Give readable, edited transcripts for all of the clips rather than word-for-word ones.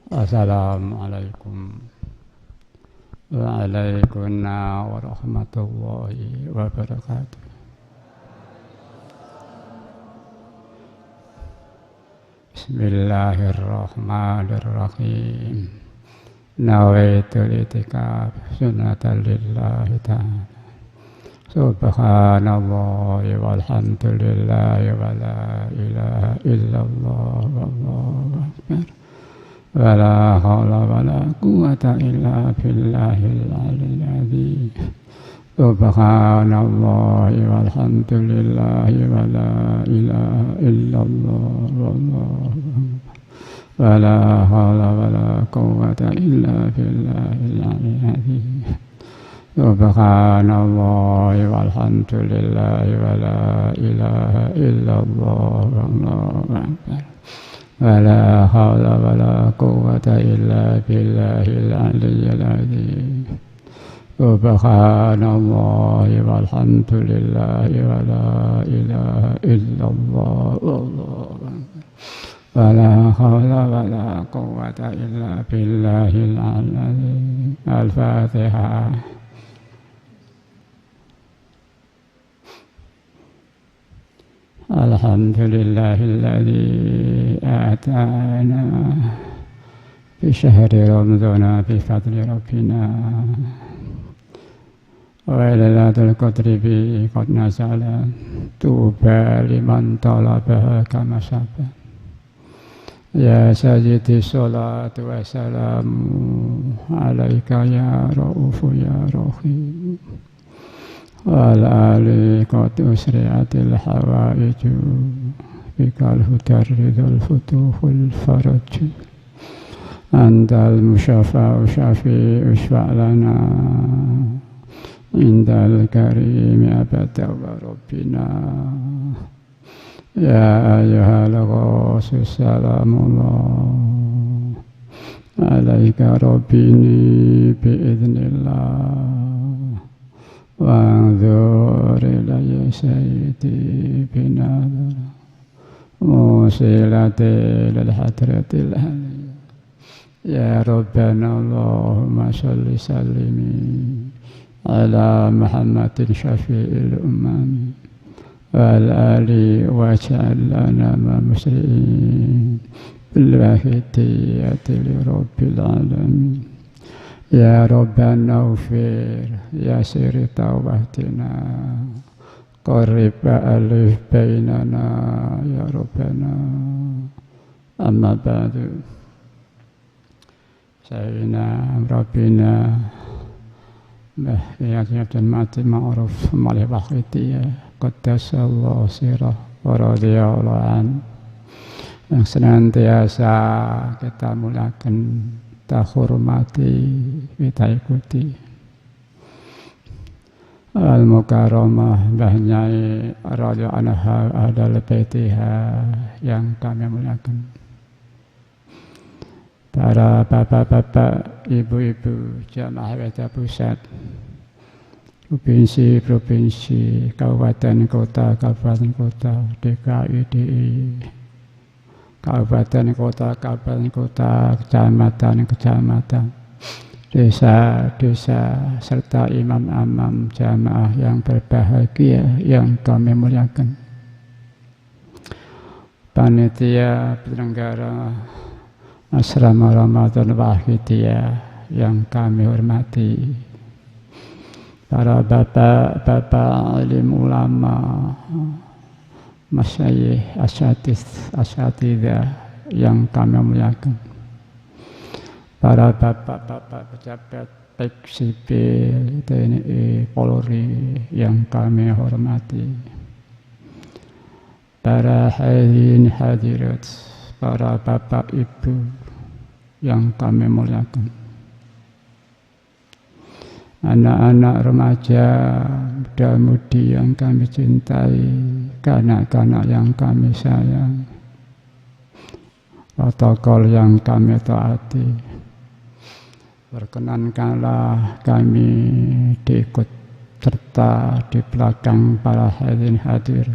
Assalamualaikum waalaikumsalam warahmatullahi wabarakatuh. Bismillahirrahmanirrahim. Nawaitul itikaf sunnatan lillahi ta'ala. Subhanallahi walhamdulillahi wa la ilaha illallah wallahu akbar. Wa la hawla wa la quwwata illa billahil aliyyil azim. Subhanallahi walhamdulillahi wa la ilaha illallah wallahu akbar. Wa la hawla wa la quwwata illa billahil aliyyil azim. Subhanallahi walhamdulillahi wa la ilaha illallah wallahu akbar. Wa la hawla wa la quwwata illa billahil aliyyil azim. Subhanallahi walhamdulillahi wa la ilaha illallah wallahu akbar. Wa la hawla wa la quwwata illa billahil aliyyil azim. Al-Fatihah. Alhamdulillahilladzi atana fi syahri Ramadhan bi fadli rabbina wa lailatul qadri bi qad nazala tuba liman talabaha kama sabba. Ya sayyidi salatu wa salamu alaika ya raufu ya rahim. Wal ali qad usriatil hawaiju bikal hudar ridhal futuhul faraj. Antal musyafa'u syafi'u syfa'lana indal karimi abada wa rabbina. Ya ayyuhal ghasus salamullah alaika rabbini biiznillah. Wa'anzur ilayya sayyidi binadar musilati lil hadratil aliyah. Ya Rabbana Allahumma salli sallimi ala Muhammadin syafi'il umami wal ali waj'al lana ma muslimin bil wahidiyati li rabbil alamin. Ya Rabbana ufir ya siri tawbatina qarib alif bainana ya Rabbana. Amma ba'du. Sayyidina Rabbina Bahiyat dan mati ma'ruf malih bakhitiyah qaddasallahu sirah wa radiyallahu an, yang senantiasa kita muliakan, kita hormati, kita ikuti. Al-Mukarramah Mbah Nyai radhiyallahu anha Ahlul Baitiha yang kami muliakan. Para bapak-bapak, ibu-ibu jamaah Weda Pusat, provinsi, kabupaten kota, DKI, DIY, kabupaten kota, kecamatan, desa, serta imam-imam jamaah yang berbahagia yang kami muliakan. Panitia penyelenggara Asrama Ramadan Wahidiyah yang kami hormati. Para bapak-bapak alim ulama, masyayikh, asatidzah yang kami muliakan. Para bapak-bapak pejabat baik sipil, TNI, Polri yang kami hormati. Para hadirin hadirat, para bapak ibu yang kami muliakan. Anak-anak remaja, muda-mudi yang kami cintai, kanak-kanak yang kami sayang, protokol yang kami taati. Berkenankanlah kami diikut serta di belakang para hadirin hadir,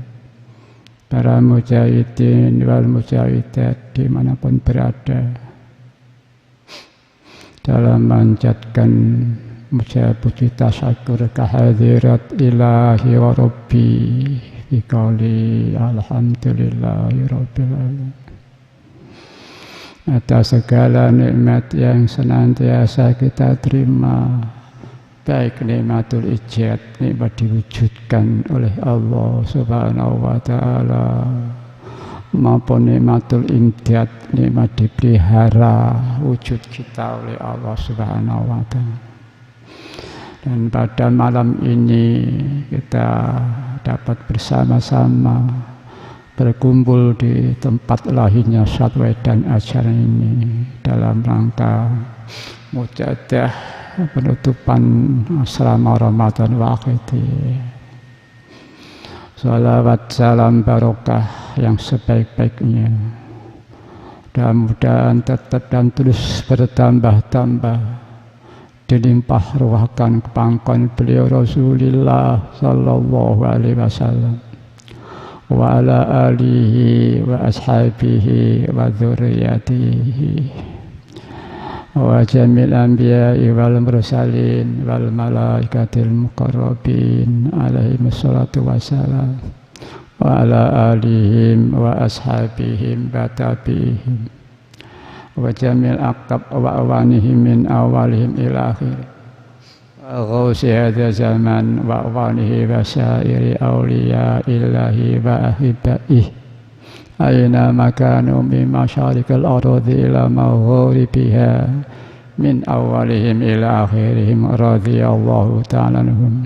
para mujahidin wal mujahidat dimanapun berada, dalam manjatkan muja puji tasyakur kehadirat ilahi wa rabbi biqauli alhamdulillahi rabbil alamin. Atas segala nikmat yang senantiasa kita terima, baik nikmatul ijad, nikmat diwujudkan oleh Allah Subhanahu wa ta'ala, maupun nikmatul imdad, nikmat dipelihara wujud kita oleh Allah Subhanahu wa ta'ala. Dan pada malam ini kita dapat bersama-sama berkumpul di tempat lahirnya syatwa dan ajaran ini dalam rangka mujadah penutupan asrama Ramadan Waqiti. Salawat salam barokah yang sebaik-baiknya, mudah-mudahan tetap dan terus bertambah-tambah dilimpah ruahkan kepangkon beliau Rasulullah sallallahu alaihi wasallam wa ala alihi wa ashabihi wa dzurriyyatihi wa jamil anbiya'i wal mursalin wal malaikatil muqarrabin alaihi wassalatu wassalam wa ala alihim wa ashabihim wa tabi'ihim wa jamil aqtab wa awanihim min awalihim ila akhir Ghawsi hadha zaman wa awanihi wa syairi awliya illahi wa ahibaih aina makanu min masyarikal ardi ila maghribiha min awalihim ila akhirihim radhiyallahu ta'ala anhum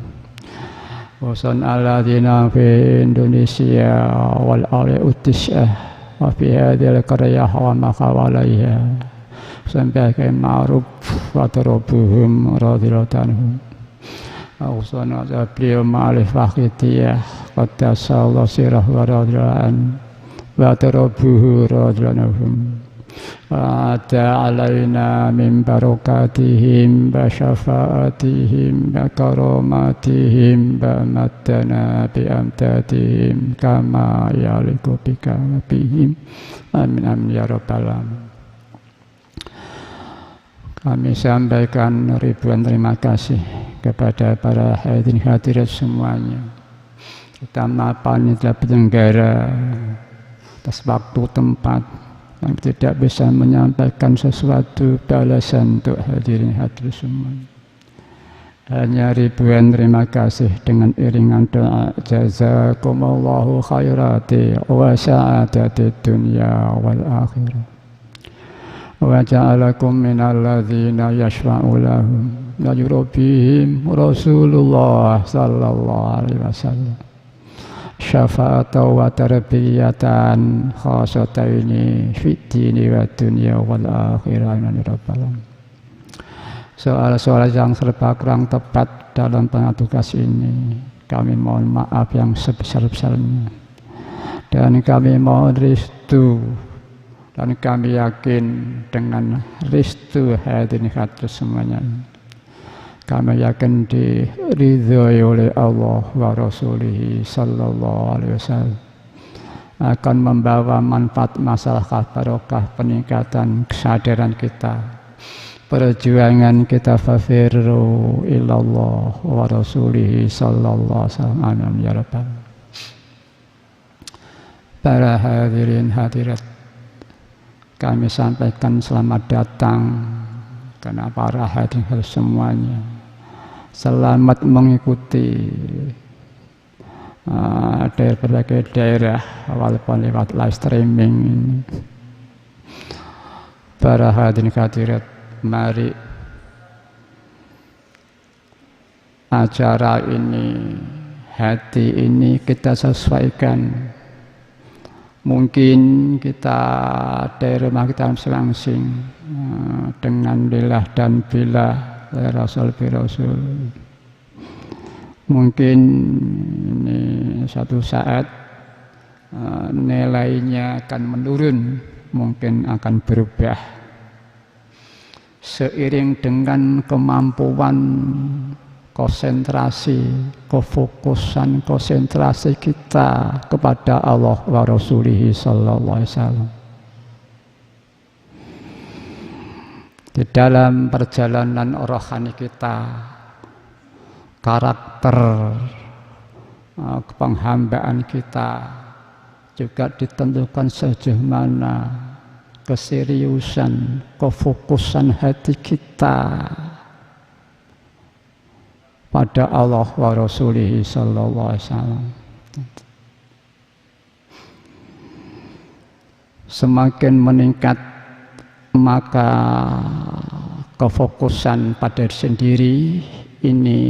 wa san alladhina fi Indonesia wal ali utis'ah wa fi hadhil qaryah wa ma hawalaiha sampai ke ma'ruf wa tarabuhum radhiyallahu anhum awsana beliau ma'alif waqitiyah qaddasallahu sirah wa radhiyallahu anhu wa tarabuhu radhiyallahu anhum wa ata alaina min barakatihim wa syafaatihim wa karamatihim wa maddana bi amtadihim kama yaliku bika wa bihim amin amin ya rabbal alamin. Kami sampaikan ribuan terima kasih kepada para hadirin hadirat semuanya, terutama panitia penyelenggara atas waktu tempat yang tidak bisa menyampaikan sesuatu balasan untuk hadirin hadirat semuanya. Hanya ribuan terima kasih dengan iringan doa jazakumullahu khairati wa sa'adati dunya wal akhirah. Wa ja'alakum minal ladzina yashfa'u lahum wa yurabbihim Rasulullah sallallahu alaihi wasallam syafa'atan wa tarbiyatan khasataini fid dini wa dunya wal akhirah ya rabbal alamin. Soal-soal yang serba kurang tepat dalam tugas ini kami mohon maaf yang sebesar-besarnya, dan kami mohon restu. Dan kami yakin dengan restu hadirin hadirat semuanya, kami yakin diridhoi oleh Allah wa Rasulih sallallahu alaihi wasallam, akan membawa manfaat masyarakat, barokah peningkatan kesadaran kita, perjuangan kita fafirru ilallah wa Rasulih sallallahu alaihi wasallam amin ya rabbal. Para hadirin hadirat, kami sampaikan selamat datang karena para hadirin semuanya. Selamat mengikuti dari berbagai daerah walaupun lewat live streaming ini. Para hadirin hadirat, mari acara ini, hati ini kita sesuaikan. Mungkin kita dari rumah kita masing-masing dengan lillah dan billah Rasul bi Rasul. Mungkin ini satu saat nilainya akan menurun, mungkin akan berubah seiring dengan kemampuan konsentrasi, kefokusan konsentrasi kita kepada Allah wa Rasulih sallallahu alaihi wasallam. Di dalam perjalanan rohani kita, karakter penghambaan kita juga ditentukan sejauh mana keseriusan, kefokusan hati kita pada Allah wa Rasulih sallallahu alaihi wasallam. Semakin meningkat, maka kefokusan pada diri sendiri ini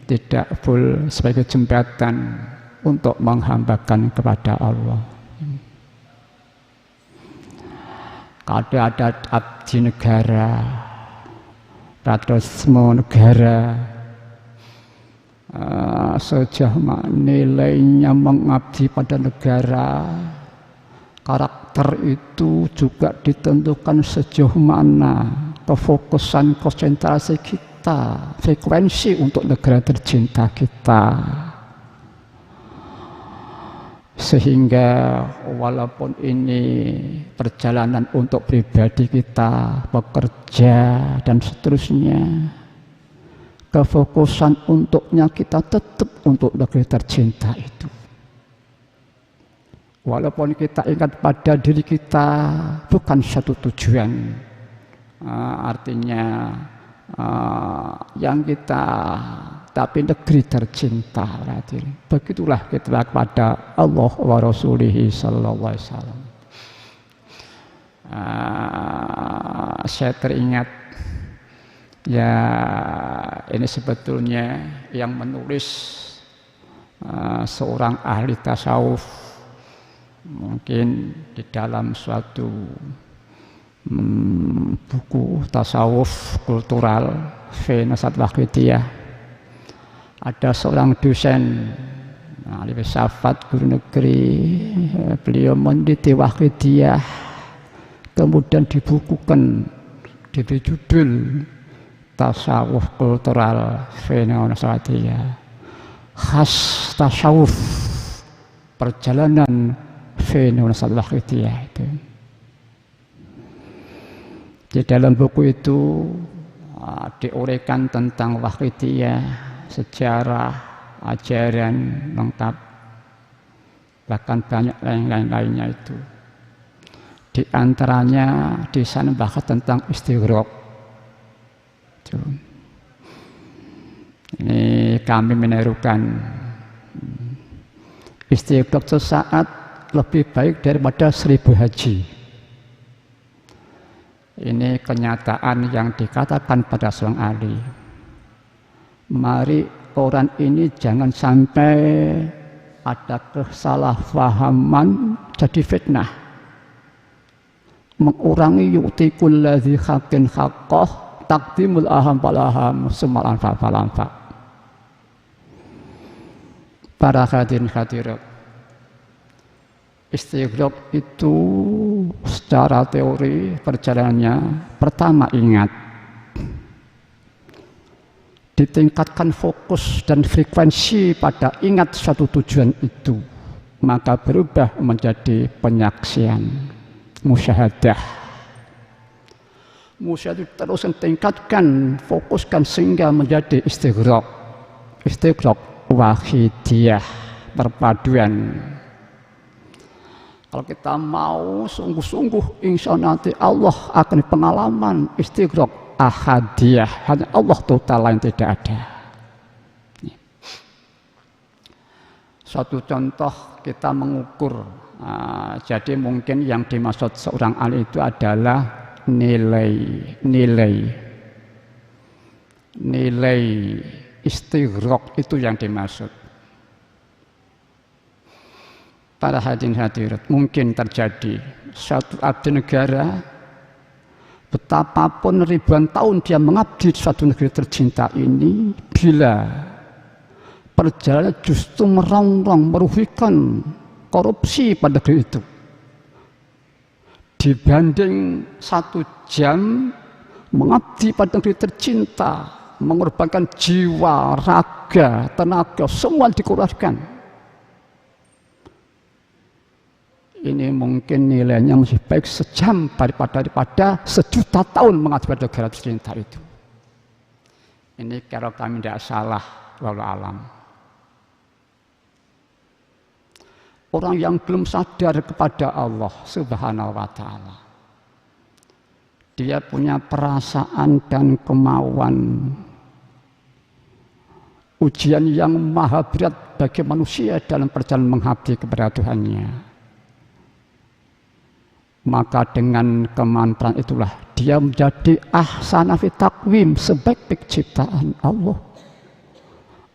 tidak full sebagai jembatan untuk menghambakan kepada Allah. Kalau ada abdi negara, patriotisme negara, sejauh mana nilainya mengabdi pada negara, karakter itu juga ditentukan sejauh mana kefokusan konsentrasi kita, frekuensi untuk negara tercinta kita. Sehingga walaupun ini perjalanan untuk pribadi kita, bekerja dan seterusnya, kefokusan untuknya kita tetap untuk negeri tercinta itu. Walaupun kita ingat pada diri kita bukan satu tujuan, artinya yang kita, tapi negeri tercinta. Begitulah kita kepada Allah wa Rasulih sallallahu alaihi wasallam. Saya teringat, ya ini sebetulnya yang menulis seorang ahli tasawuf, mungkin di dalam suatu buku tasawuf kultural fi Nasat Waqidiyah, ada seorang dosen ahli filsafat guru negeri, beliau meneliti Waqidiyah, kemudian dibukukan diberi judul tasawuf kultural fi Nasat Waqidiyah, khas tasawuf perjalanan fi Nasat Waqidiyah itu. Di dalam buku itu diuraikan tentang Waqidiyah, sejarah, ajaran lengkap, bahkan banyak lain-lainnya itu. Di antaranya di sana bahas tentang istighraq. Ini kami menirukan istighraq sesaat lebih baik daripada 1000 haji. Ini kenyataan yang dikatakan pada seorang ahli. Mari orang ini jangan sampai ada kesalahpahaman jadi fitnah. Mengurangi yu'tikul ladzi haqqin haqqah, taqdimul aham falaham, sumal anfa falanfa. Para hadirin hadirat, istighraq itu secara teori perjalanannya, pertama ingat, ditingkatkan fokus dan frekuensi pada ingat suatu tujuan itu, maka berubah menjadi penyaksian, musyahadah. Musyahadah terus tingkatkan, fokuskan sehingga menjadi istighraq. Istighraq wahidiyah, perpaduan. Kalau kita mau sungguh-sungguh, insya Allah nanti Allah akan pengalaman istighraq ahadiyah, hanya Allah total, lain tidak ada. Suatu contoh kita mengukur, jadi mungkin yang dimaksud seorang ahli itu adalah nilai istighraq itu yang dimaksud. Para hadirin hadirat, mungkin terjadi suatu abdi negara, betapapun ribuan tahun dia mengabdi di suatu negeri tercinta ini, bila perjalanan justru merongrong, merugikan, korupsi pada negeri itu, dibanding 1 jam mengabdi pada negeri tercinta, mengorbankan jiwa, raga, tenaga, semua dikurangkan. ini mungkin nilainya masih baik sejam daripada sejuta tahun mengaji pada gratis cinta itu. Ini kalau kami tidak salah, wallahu alam. Orang yang belum sadar kepada Allah Subhanahu wa ta'ala, dia punya perasaan dan kemauan, ujian yang maha berat bagi manusia dalam perjalanan mengabdi kepada Tuhannya. Maka dengan kemampuan itulah dia menjadi ahsana fi takwim, sebaik-baik ciptaan Allah.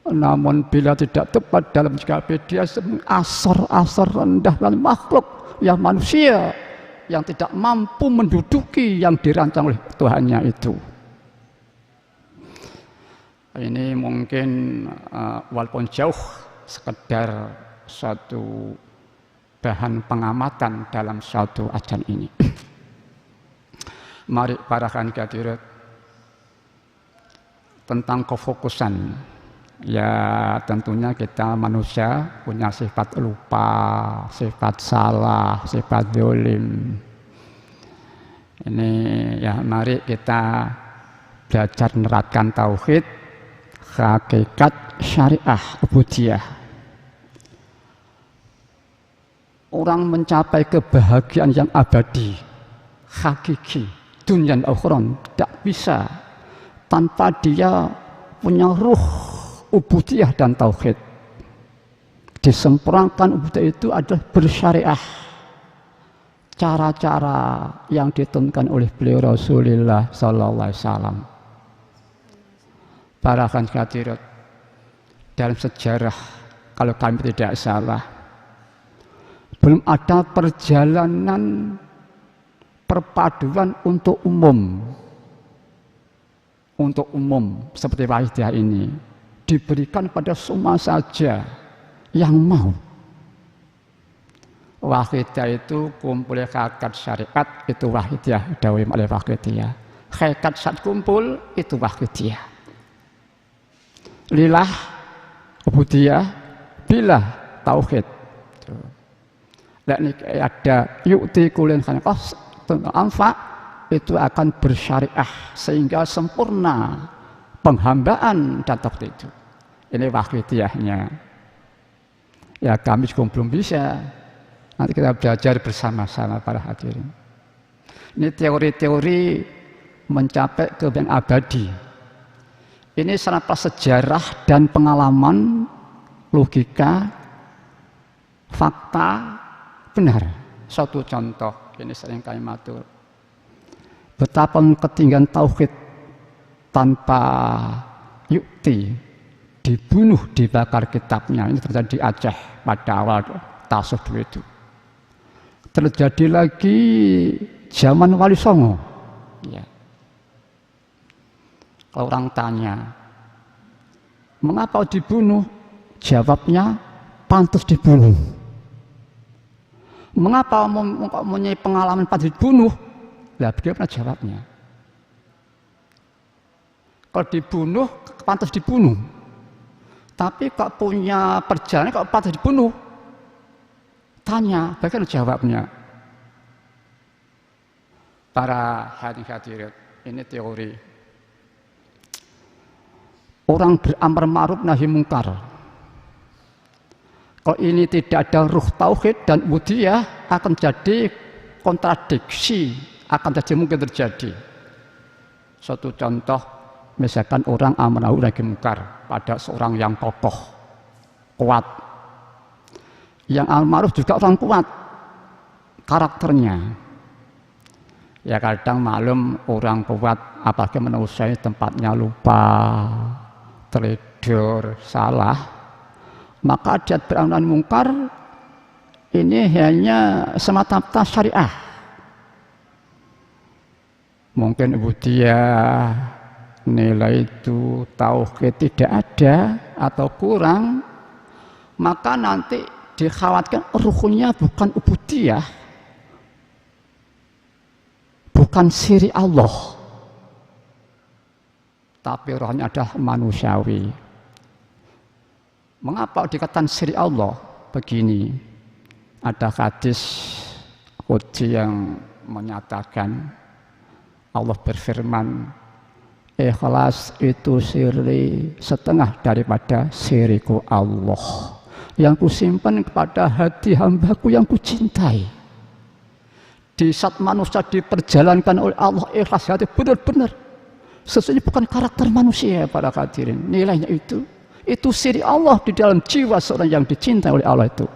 Namun bila tidak tepat dalam sikapi, dia asar rendah dan makhluk yang manusia yang tidak mampu menduduki yang dirancang oleh Tuhannya itu. Ini mungkin walaupun jauh sekedar suatu bahan pengamatan dalam suatu ajan ini. Mari para hadirin tentang kefokusan. Ya tentunya kita manusia punya sifat lupa, sifat salah, sifat zalim. Ini ya mari kita belajar menerapkan tauhid, hakikat syariah ubudiyah. Orang mencapai kebahagiaan yang abadi, hakiki, dunia dan akhirat tidak bisa tanpa dia punya ruh ubudiyah dan tauhid. Disempurnakan ubudiyah itu adalah bersyariah. Cara-cara yang ditentukan oleh beliau Rasulullah sallallahu alaihi wasallam. Para hadirat dalam sejarah, kalau kami tidak salah, belum ada perjalanan perpaduan untuk umum seperti Wahidiyah ini diberikan pada semua saja yang mau. Wahidiyah itu kumpul hakikat syariat, itu Wahidiyah dawim oleh Wahidiyah. Hakikat saat kumpul itu Wahidiyah. Lillah ubudiyah, billah tauhid. Dan ada yu'ti kulin khanqas anfa, itu akan bersyariah sehingga sempurna penghambaan dan tauhid itu. Ini Wahidiyahnya. Ya kami juga belum bisa. Nanti kita belajar bersama-sama para hadirin. Ini teori-teori mencapai kebahagiaan abadi. Ini secara sejarah dan pengalaman, logika, fakta, benar. Suatu contoh, ini sering kami matur. Betapa ketinggian tauhid tanpa yukti, dibunuh, dibakar kitabnya. Ini terjadi di Aceh pada awal tasawuf dulu itu. Terjadi lagi zaman Wali Songo. Ya. Kalau orang tanya, mengapa dibunuh? Jawabnya, pantas dibunuh. Mengapa mempunyai pengalaman pantas dibunuh? Lah bagaimana jawabnya? Kalau dibunuh, pantas dibunuh. Tapi kok punya perjalanan, kok pantas dibunuh? Tanya, bagaimana jawabnya? Para hadirin, ini teori. Orang beramar ma'ruf nahi mungkar. Kalau ini tidak ada ruh tauhid dan ubudiyah, akan jadi kontradiksi, akan jadi mungkin terjadi. Suatu contoh, misalkan orang amar ma'ruf nahi mungkar pada seorang yang kokoh, kuat. Yang amar ma'ruf juga orang kuat karakternya. Ya kadang maklum orang kuat apalagi menusai tempatnya lupa, tertidur, salah. Maka adat beramar mungkar ini hanya semata-mata syariah. Mungkin ubudiyah, nilai itu tauhid tidak ada atau kurang, maka nanti dikhawatirkan ruhnya bukan ubudiyah, bukan siri Allah, tapi rohnya adalah manusiawi. Mengapa dikatakan siri Allah? Begini, Ada hadis qudsi yang menyatakan Allah berfirman, ikhlas itu siri setengah daripada siriku Allah yang kusimpan kepada hati hambaku yang kucintai. Di saat manusia diperjalankan oleh Allah ikhlas hati benar-benar, sesungguhnya bukan karakter manusia para hadirin, nilainya itu siri Allah di dalam jiwa seorang yang dicintai oleh Allah itu.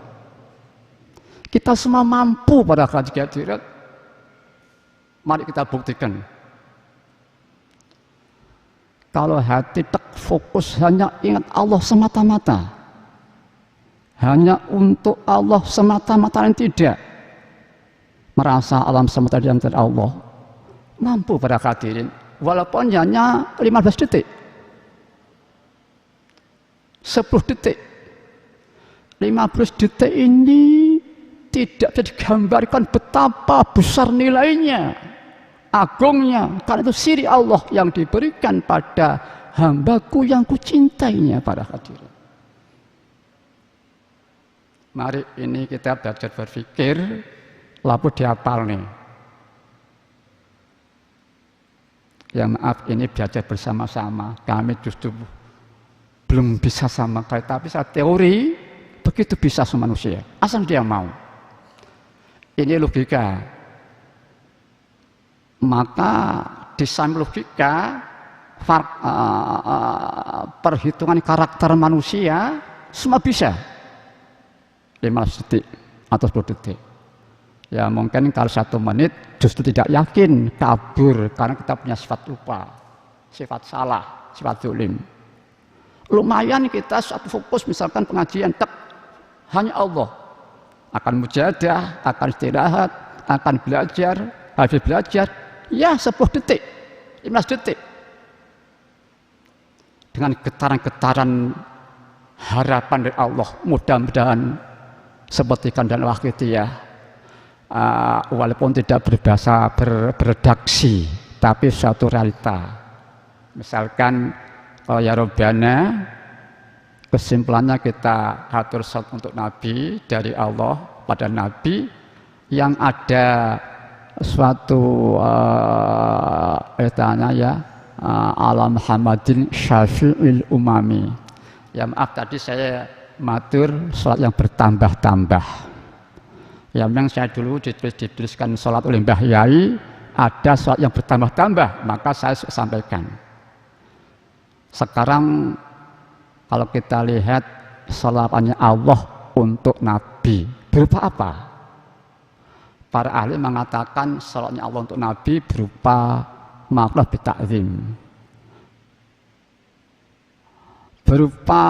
Kita semua mampu pada hadirat. Mari kita buktikan. Kalau hati tak fokus hanya ingat Allah semata-mata, hanya untuk Allah semata-mata dan tidak merasa alam semesta di dalam Allah, mampu pada hadirin. Walaupun hanya 15 detik, 10 detik, 15 detik ini tidak bisa digambarkan betapa besar nilainya, agungnya, karena itu siri Allah yang diberikan pada hambaku yang kucintainya para hadirin. Mari ini kita belajar berpikir, lalu dihafal nih. Ya maaf, ini belajar bersama-sama, kami justru belum bisa sama kayak, tapi saat teori begitu bisa sama manusia, asal dia mau. Ini logika. Maka di samping logika, perhitungan karakter manusia semua bisa. 15 detik atau 10 detik. Ya mungkin kalau 1 menit justru tidak yakin, kabur karena kita punya sifat lupa, sifat salah, sifat zalim. Lumayan kita satu fokus misalkan pengajian, hanya Allah. Akan mujahadah, akan istirahat, akan belajar, habis belajar, ya 10 detik, 15 detik. Dengan getaran-getaran harapan dari Allah, mudah-mudahan seperti kandang Waqidiyah, walaupun tidak berbahasa beredaksi, tapi suatu realita. Misalkan kalau ya Robbana, kesimpulannya kita atur salat untuk Nabi dari Allah pada Nabi yang ada suatu ala Muhammadin syafi'il umami. Ya maaf tadi saya matur salat yang bertambah-tambah. Ya memang saya dulu dituliskan salat oleh Mbah Yai, ada salat yang bertambah-tambah, maka saya sampaikan. Sekarang kalau kita lihat salatannya Allah untuk Nabi berupa apa? Para ahli mengatakan salatnya Allah untuk Nabi berupa maqlah bitakzim, berupa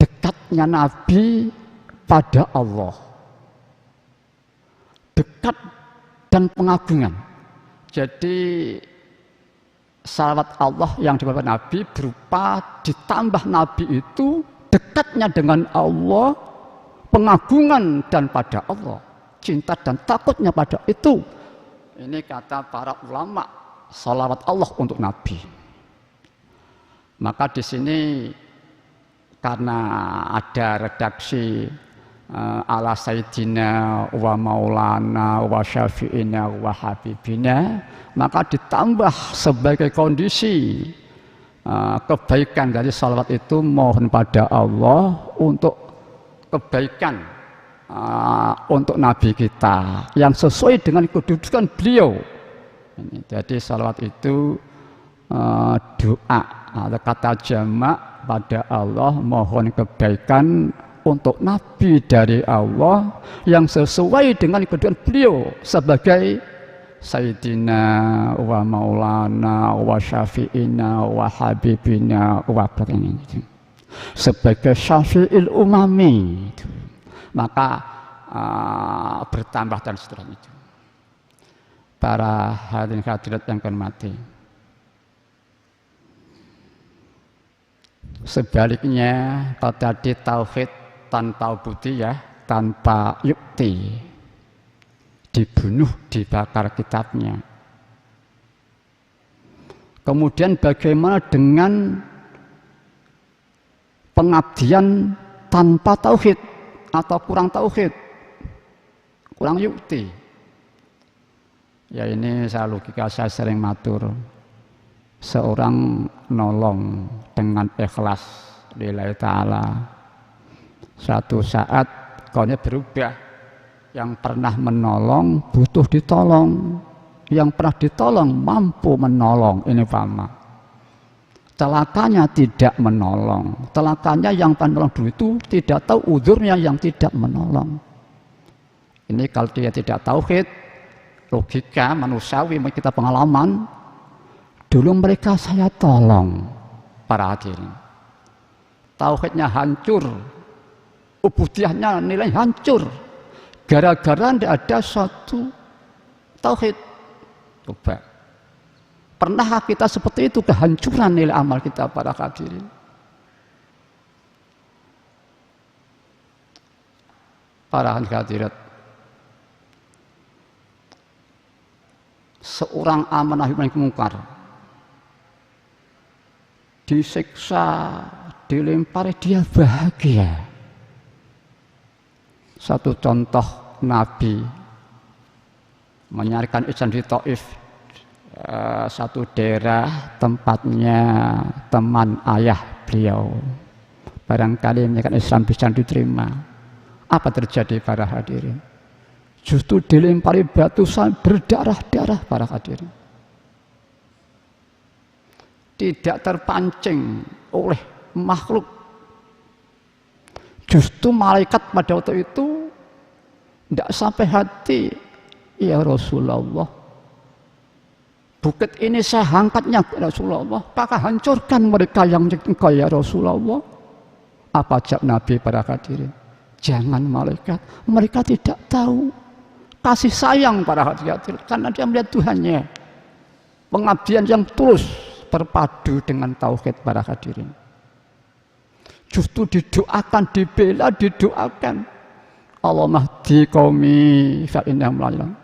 dekatnya Nabi pada Allah, dekat dan pengagungan. Jadi salawat Allah yang diberikan Nabi berupa ditambah Nabi itu dekatnya dengan Allah, pengagungan dan pada Allah, cinta dan takutnya pada itu. Ini kata para ulama, salawat Allah untuk Nabi. Maka di sini karena ada redaksi ala sayyidina wa maulana wa syafi'ina wa habibina, maka ditambah sebagai kondisi kebaikan dari salawat itu mohon pada Allah untuk kebaikan untuk Nabi kita yang sesuai dengan kedudukan beliau. Jadi salawat itu doa atau kata jamak pada Allah, mohon kebaikan untuk Nabi dari Allah yang sesuai dengan kedudukan beliau sebagai Sayyidina wa Maulana wa Syafi'ina wa Habibina wa Barakina, sebagai Syafi'il Umami. Maka bertambah dan seterusnya itu. Para hadirin hadirat yang kami hormati, sebaliknya kalau tadi tauhid tanpa ubudiyah, tanpa yukti, dibunuh, dibakar kitabnya. Kemudian bagaimana dengan pengabdian tanpa tauhid, atau kurang tauhid, kurang yukti. Ya ini saya logika, saya sering matur, seorang nolong dengan ikhlas lillahi ta'ala, suatu saat kaunya berubah. Yang pernah menolong butuh ditolong, yang pernah ditolong mampu menolong. Ini fama. Celakanya tidak menolong, celakanya yang penolong dulu itu tidak tahu uzurnya yang tidak menolong. Ini kalau dia tidak tauhid, logika manusiawi, kita pengalaman, dulu mereka saya tolong, para hadirin. Tauhidnya hancur, ubudiyahnya nilai hancur, gara-gara tidak ada satu tauhid. Coba, pernahkah kita seperti itu, kehancuran nilai amal kita, para hadirin? Para hadirat, seorang amanah nahi mungkar disiksa, dilempari, dia bahagia. Satu contoh, Nabi menyarikan Islam di Taif, satu daerah tempatnya teman ayah beliau. Barangkali menyarikan Islam bisa diterima. Apa terjadi, para hadirin? Justru dilempari batu berdarah-darah, para hadirin. Tidak terpancing oleh makhluk. Justru malaikat pada waktu itu tidak sampai hati. Ya Rasulullah, bukit ini saya angkatnya, Rasulullah, apakah hancurkan mereka yang engkau, ya Rasulullah? Apa jawab Nabi, para hadirin? Jangan malaikat, mereka tidak tahu kasih sayang, para hadirin, karena dia melihat Tuhannya. Pengabdian yang tulus berpadu dengan tauhid, para hadirin. Justru didoakan, dibela, didoakan. Allahumma hdi qaumi fa innahum la ya'lamun.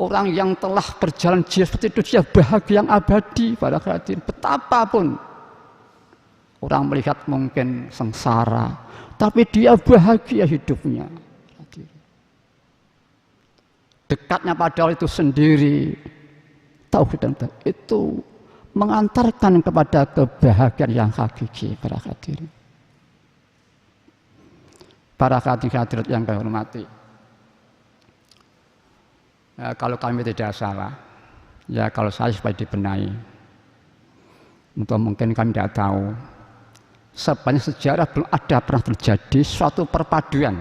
Orang yang telah berjalan jihad seperti itu, dia bahagia yang abadi, para hadirin. Betapapun orang melihat mungkin sengsara, tapi dia bahagia hidupnya. Dekatnya pada Allah itu sendiri, tauhid dan itu mengantarkan kepada kebahagiaan yang hakiki, para hadirin. Para hadirat yang kami hormati, ya, kalau kami tidak salah, ya kalau saya supaya dibenahi, untuk mungkin kami tidak tahu, sepanjang sejarah belum ada pernah terjadi suatu perpaduan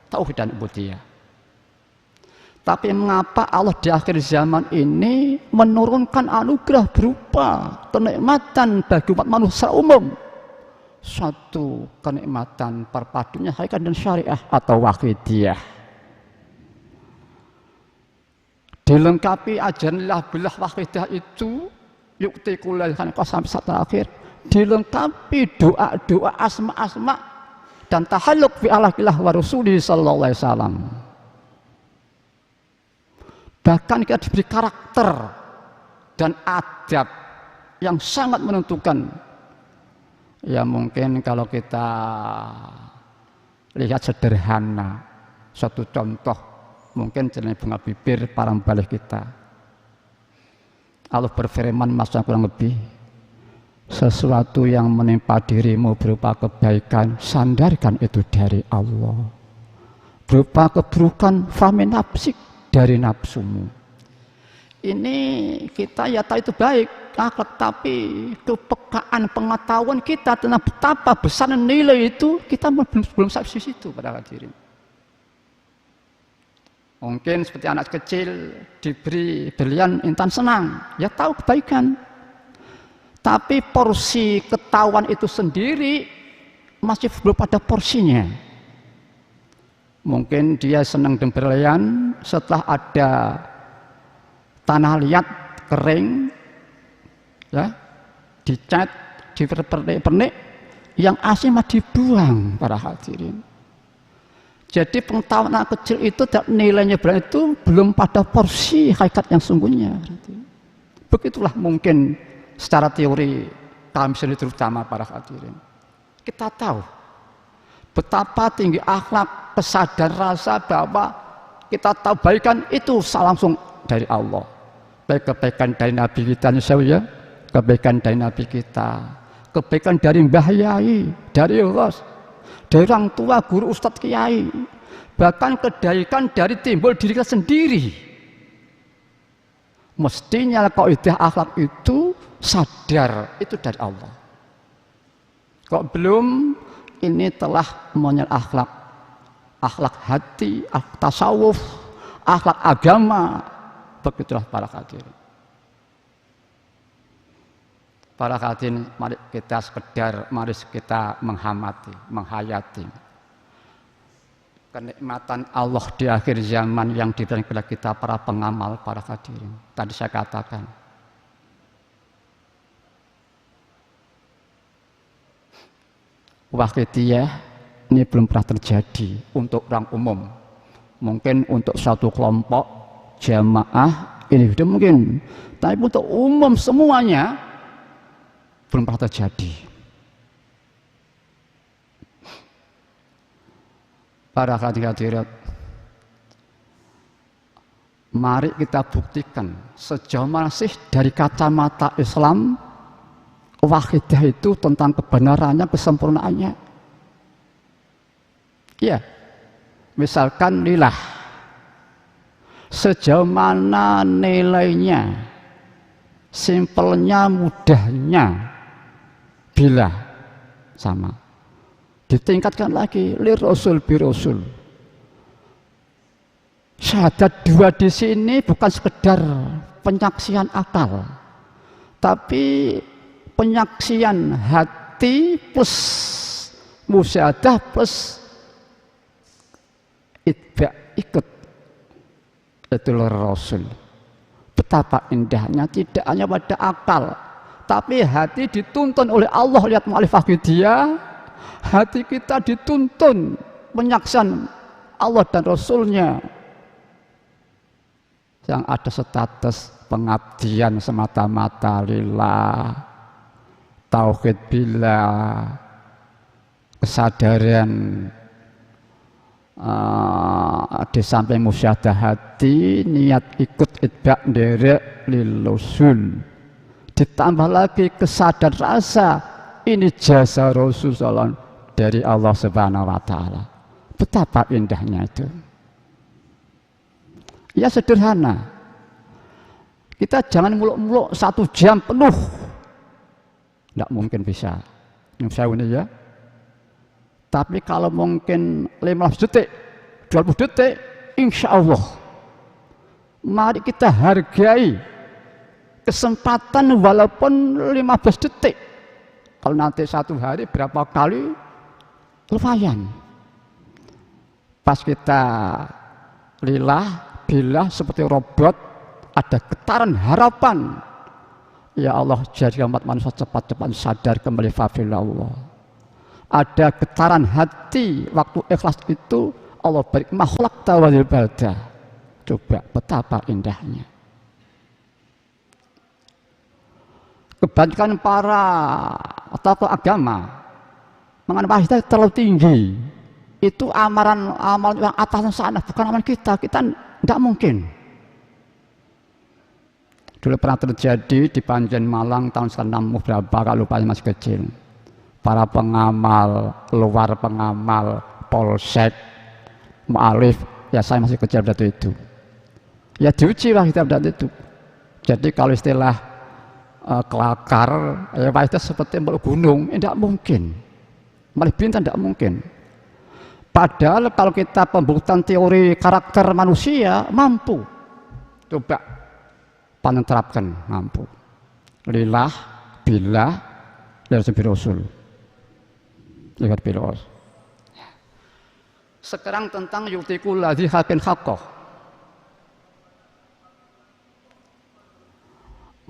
tauhid dan ubudiyah. Tapi mengapa Allah di akhir zaman ini menurunkan anugerah berupa kenikmatan bagi umat manusia umum, suatu kenikmatan perpaduannya hakikat dan syariah atau wahidiyah, dilengkapi ajaran la billah wahidiyah itu yukti kullahan sampai saat akhir, dilengkapi doa-doa asma-asma dan tahalluk bi alaqillah wa rasuli sallallahu alaihi wasallam. Bahkan kita diberi karakter dan adab yang sangat menentukan. Ya mungkin kalau kita lihat sederhana, satu contoh mungkin jenis bunga bibir para balik kita. Allah berfirman, masa kurang lebih, sesuatu yang menimpa dirimu berupa kebaikan, sandarkan itu dari Allah. Berupa keburukan, famin nafsik, dari nafsumu. Ini kita ya tahu itu baik, tapi kepekaan pengetahuan kita tentang betapa besar nilai itu kita belum sampai situ, pada hadirin. Mungkin seperti anak kecil diberi berlian intan senang, ya tahu kebaikan. Tapi porsi ketahuan itu sendiri masih belum pada porsinya. Mungkin dia senang dengan berlian, setelah ada tanah liat kering, ya, dicat, dipernik-pernik, yang asing mah dibuang, para hadirin. Jadi pengetahuan anak kecil itu nilainya berlian itu belum pada porsi hakikat yang sungguhnya. Begitulah mungkin secara teori kami sendiri terutama, para hadirin. Kita tahu Betapa tinggi akhlak, kesadaran rasa bahwa kita tahu kebaikan itu langsung dari Allah. Baik kebaikan dari Nabi kita, ya, kebaikan dari Nabi kita, kebaikan dari Mbah Yai, dari Ros, dari orang tua, guru, ustadz, kiai, bahkan kebaikan dari timbul diri kita sendiri. Mestinya kaidah akhlak itu sadar itu dari Allah. Kok belum, ini telah menyel akhlak, akhlak hati, akhlak tasawuf, akhlak agama. Begitulah para hadirin. Para hadirin, mari kita sekedar, mari kita menghayati kenikmatan Allah di akhir zaman yang diberikan kepada kita para pengamal, para hadirin. Tadi saya katakan, wahidiyah ini belum pernah terjadi untuk orang umum. Mungkin untuk satu kelompok jamaah individu mungkin, tapi untuk umum semuanya belum pernah terjadi. Para hadirat, mari kita buktikan sejauh mana sih dari kacamata Islam wahidah itu tentang kebenarannya, kesempurnaannya. Ya, misalkan lillah, sejauh mana nilainya, simpelnya, mudahnya, bila sama. Ditingkatkan lagi, li rasul bi rasul. Syahadat dua di sini bukan sekedar penyaksian akal, tapi penyaksian hati plus musyahadah plus ikut itulah Rasul. Betapa indahnya, tidak hanya pada akal, tapi hati dituntun oleh Allah. Lihat mu'alif wahidiyah, hati kita dituntun menyaksikan Allah dan Rasulnya yang ada status pengabdian semata-mata lillah, tauhid billah, kesadaran di samping musyahadah hati, niat ikut itba' derek lil rasul, ditambah lagi kesadaran rasa ini jasa Rasulullah dari Allah Subhanahu wa Ta'ala. Betapa indahnya itu. Ya sederhana, kita jangan muluk-muluk 1 jam penuh, tidak mungkin bisa. Yang saya ini ya. Tapi kalau mungkin 15 detik, 20 detik, insya Allah. Mari kita hargai kesempatan walaupun 15 detik. Kalau nanti 1 hari berapa kali, lumayan. Pas kita lillah, billah seperti robot, ada getaran harapan. Ya Allah, jadikan umat manusia cepat-cepat sadar kembali fafillah Allah. Ada getaran hati waktu ikhlas itu, Allah beri makhluk tawadil badah. Coba betapa indahnya. Kebanyakan para tokoh agama mengenai wahidah terlalu tinggi. Itu amalan yang atas sana, bukan amalan kita. Kita tidak mungkin. Dulu pernah terjadi di Panjen Malang tahun 96 berapa kalau lupa, masih kecil. Para pengamal, luar pengamal, polsek, mu'alif, ya saya masih kecil pada itu. Ya diuji lah kita pada itu. Jadi kalau istilah kelakar, ya itu seperti meluk gunung, tidak mungkin. Malih bintang tidak mungkin. Padahal kalau kita pembuktian teori karakter manusia, mampu. Coba panjang terapkan, mampu. Lillah, billah, dan Rasul. Lihat bilos. Sekarang tentang yutikul ladzi haqqin haqqah.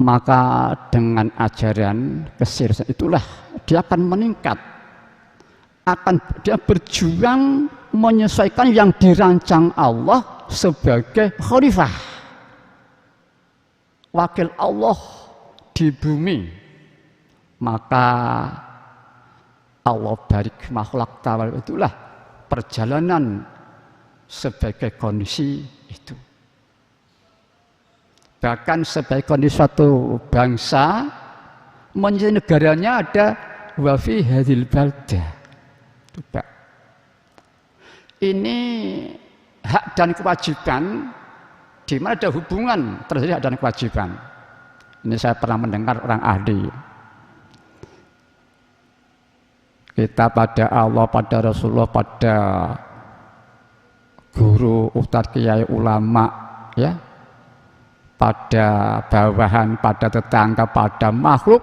Maka dengan ajaran keseriusan itulah dia akan meningkat, akan dia berjuang menyesuaikan yang dirancang Allah sebagai khalifah, wakil Allah di bumi. Maka Allah barik makhluk tawal, itulah perjalanan sebagai kondisi itu. Bahkan sebagai kondisi suatu bangsa menjadi negaranya ada wa fi hadhil baldah. Coba. Ini hak dan kewajiban, di mana ada hubungan terjadi hak dan kewajiban. Ini saya pernah mendengar orang ahli. Kita pada Allah, pada Rasulullah, pada guru, ustadz, kiai, ulama, ya, pada bawahan, pada tetangga, pada makhluk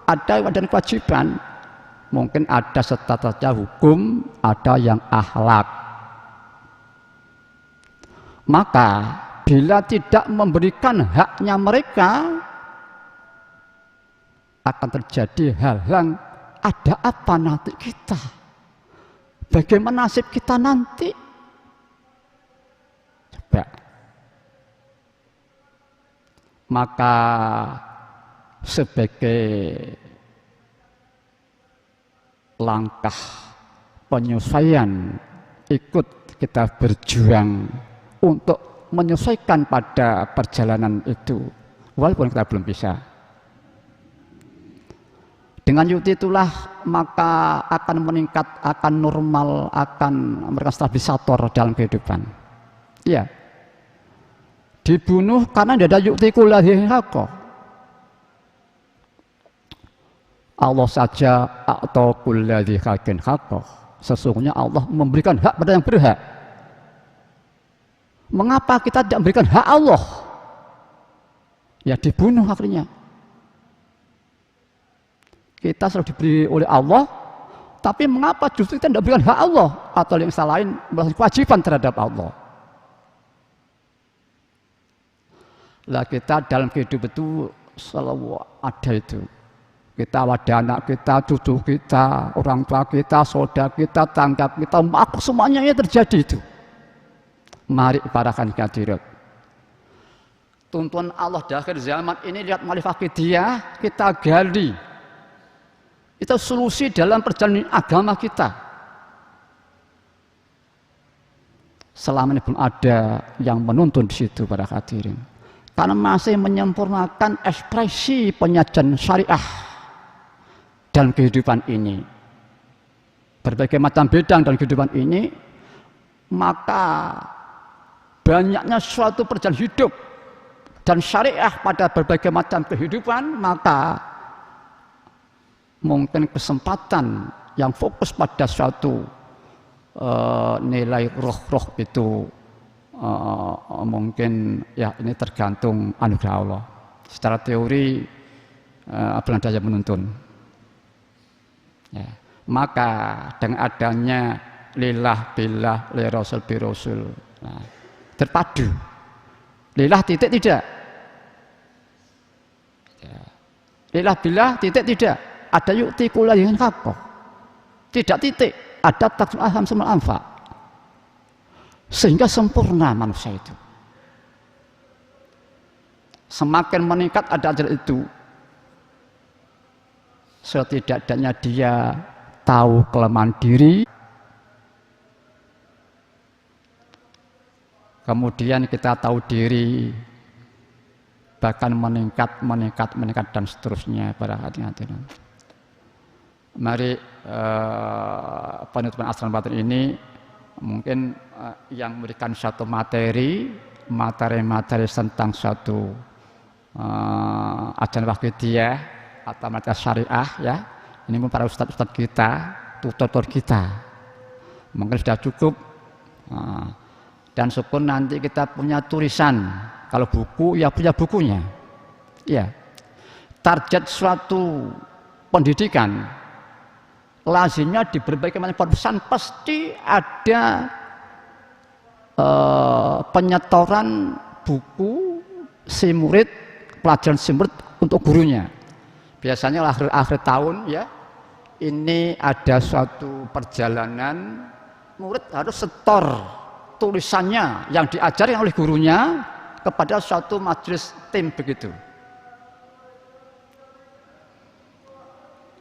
ada dan kewajiban. Mungkin ada statusnya hukum, ada yang akhlak. Maka bila tidak memberikan haknya mereka, akan terjadi hal-hal, ada apa nanti kita? Bagaimana nasib kita nanti? Coba. Maka sebagai langkah penyesuaian, ikut kita berjuang untuk menyesuaikan pada perjalanan itu, walaupun kita belum bisa. Dengan yukti itulah maka akan meningkat, akan normal, akan memberikan stabilisator dalam kehidupan. Iya. Dibunuh karena tidak ada yukti kullahi haqqa. Allah saja atau kullahi haqqin haqqa. Sesungguhnya Allah memberikan hak pada yang berhak. Mengapa kita tidak memberikan hak Allah? Ya dibunuh akhirnya. Kita selalu diberi oleh Allah, tapi mengapa justru kita tidak berikan hak Allah atau yang lain melakukan kewajiban terhadap Allah? Lah kita dalam kehidupan itu selalu ada itu. Kita ada anak kita, cucu kita, orang tua kita, saudara kita, tangga kita, makhluk semuanya yang terjadi itu. Mari para hadirat. Tuntunan Allah di akhir zaman ini lihat malifakidiyah, kita gali. Itu solusi dalam perjalanan agama kita. Selama ini belum ada yang menuntun di situ para hadirin. Karena masih menyempurnakan ekspresi penyajian syariah dalam kehidupan ini. Berbagai macam bidang dalam kehidupan ini, maka banyaknya suatu perjalanan hidup dan syariah pada berbagai macam kehidupan, maka mungkin kesempatan yang fokus pada suatu nilai roh-roh itu mungkin ya ini tergantung anugerah Allah. Secara teori belum ada yang menuntun. Ya. Maka dengan adanya lillah billah li rasul bi rasul, nah, terpadu. Lillah titik tidak. Ya. Lillah billah titik tidak. Ada yukti kullahi haqqa. Tidak titik, ada taqsim aham semal anfa. Sehingga sempurna manusia itu. Semakin meningkat ada ajaran itu, setidak-tidaknya dia tahu kelemahan diri. Kemudian kita tahu diri, bahkan meningkat dan seterusnya para hadirin. Mari penutupan asal batin ini mungkin yang memberikan satu materi tentang suatu ajaran wakidiyah atau materi syariah, ya. Ini pun para ustadz kita, tutor kita, mungkin sudah cukup. Dan syukur nanti kita punya tulisan. Kalau buku ya punya bukunya. Ya. Target suatu pendidikan lazimnya di berbagai macam perusahaan pasti ada penyetoran buku si murid, pelajaran si murid untuk gurunya. Biasanya akhir tahun, ya, ini ada suatu perjalanan, murid harus setor tulisannya yang diajari oleh gurunya kepada suatu majelis tim begitu.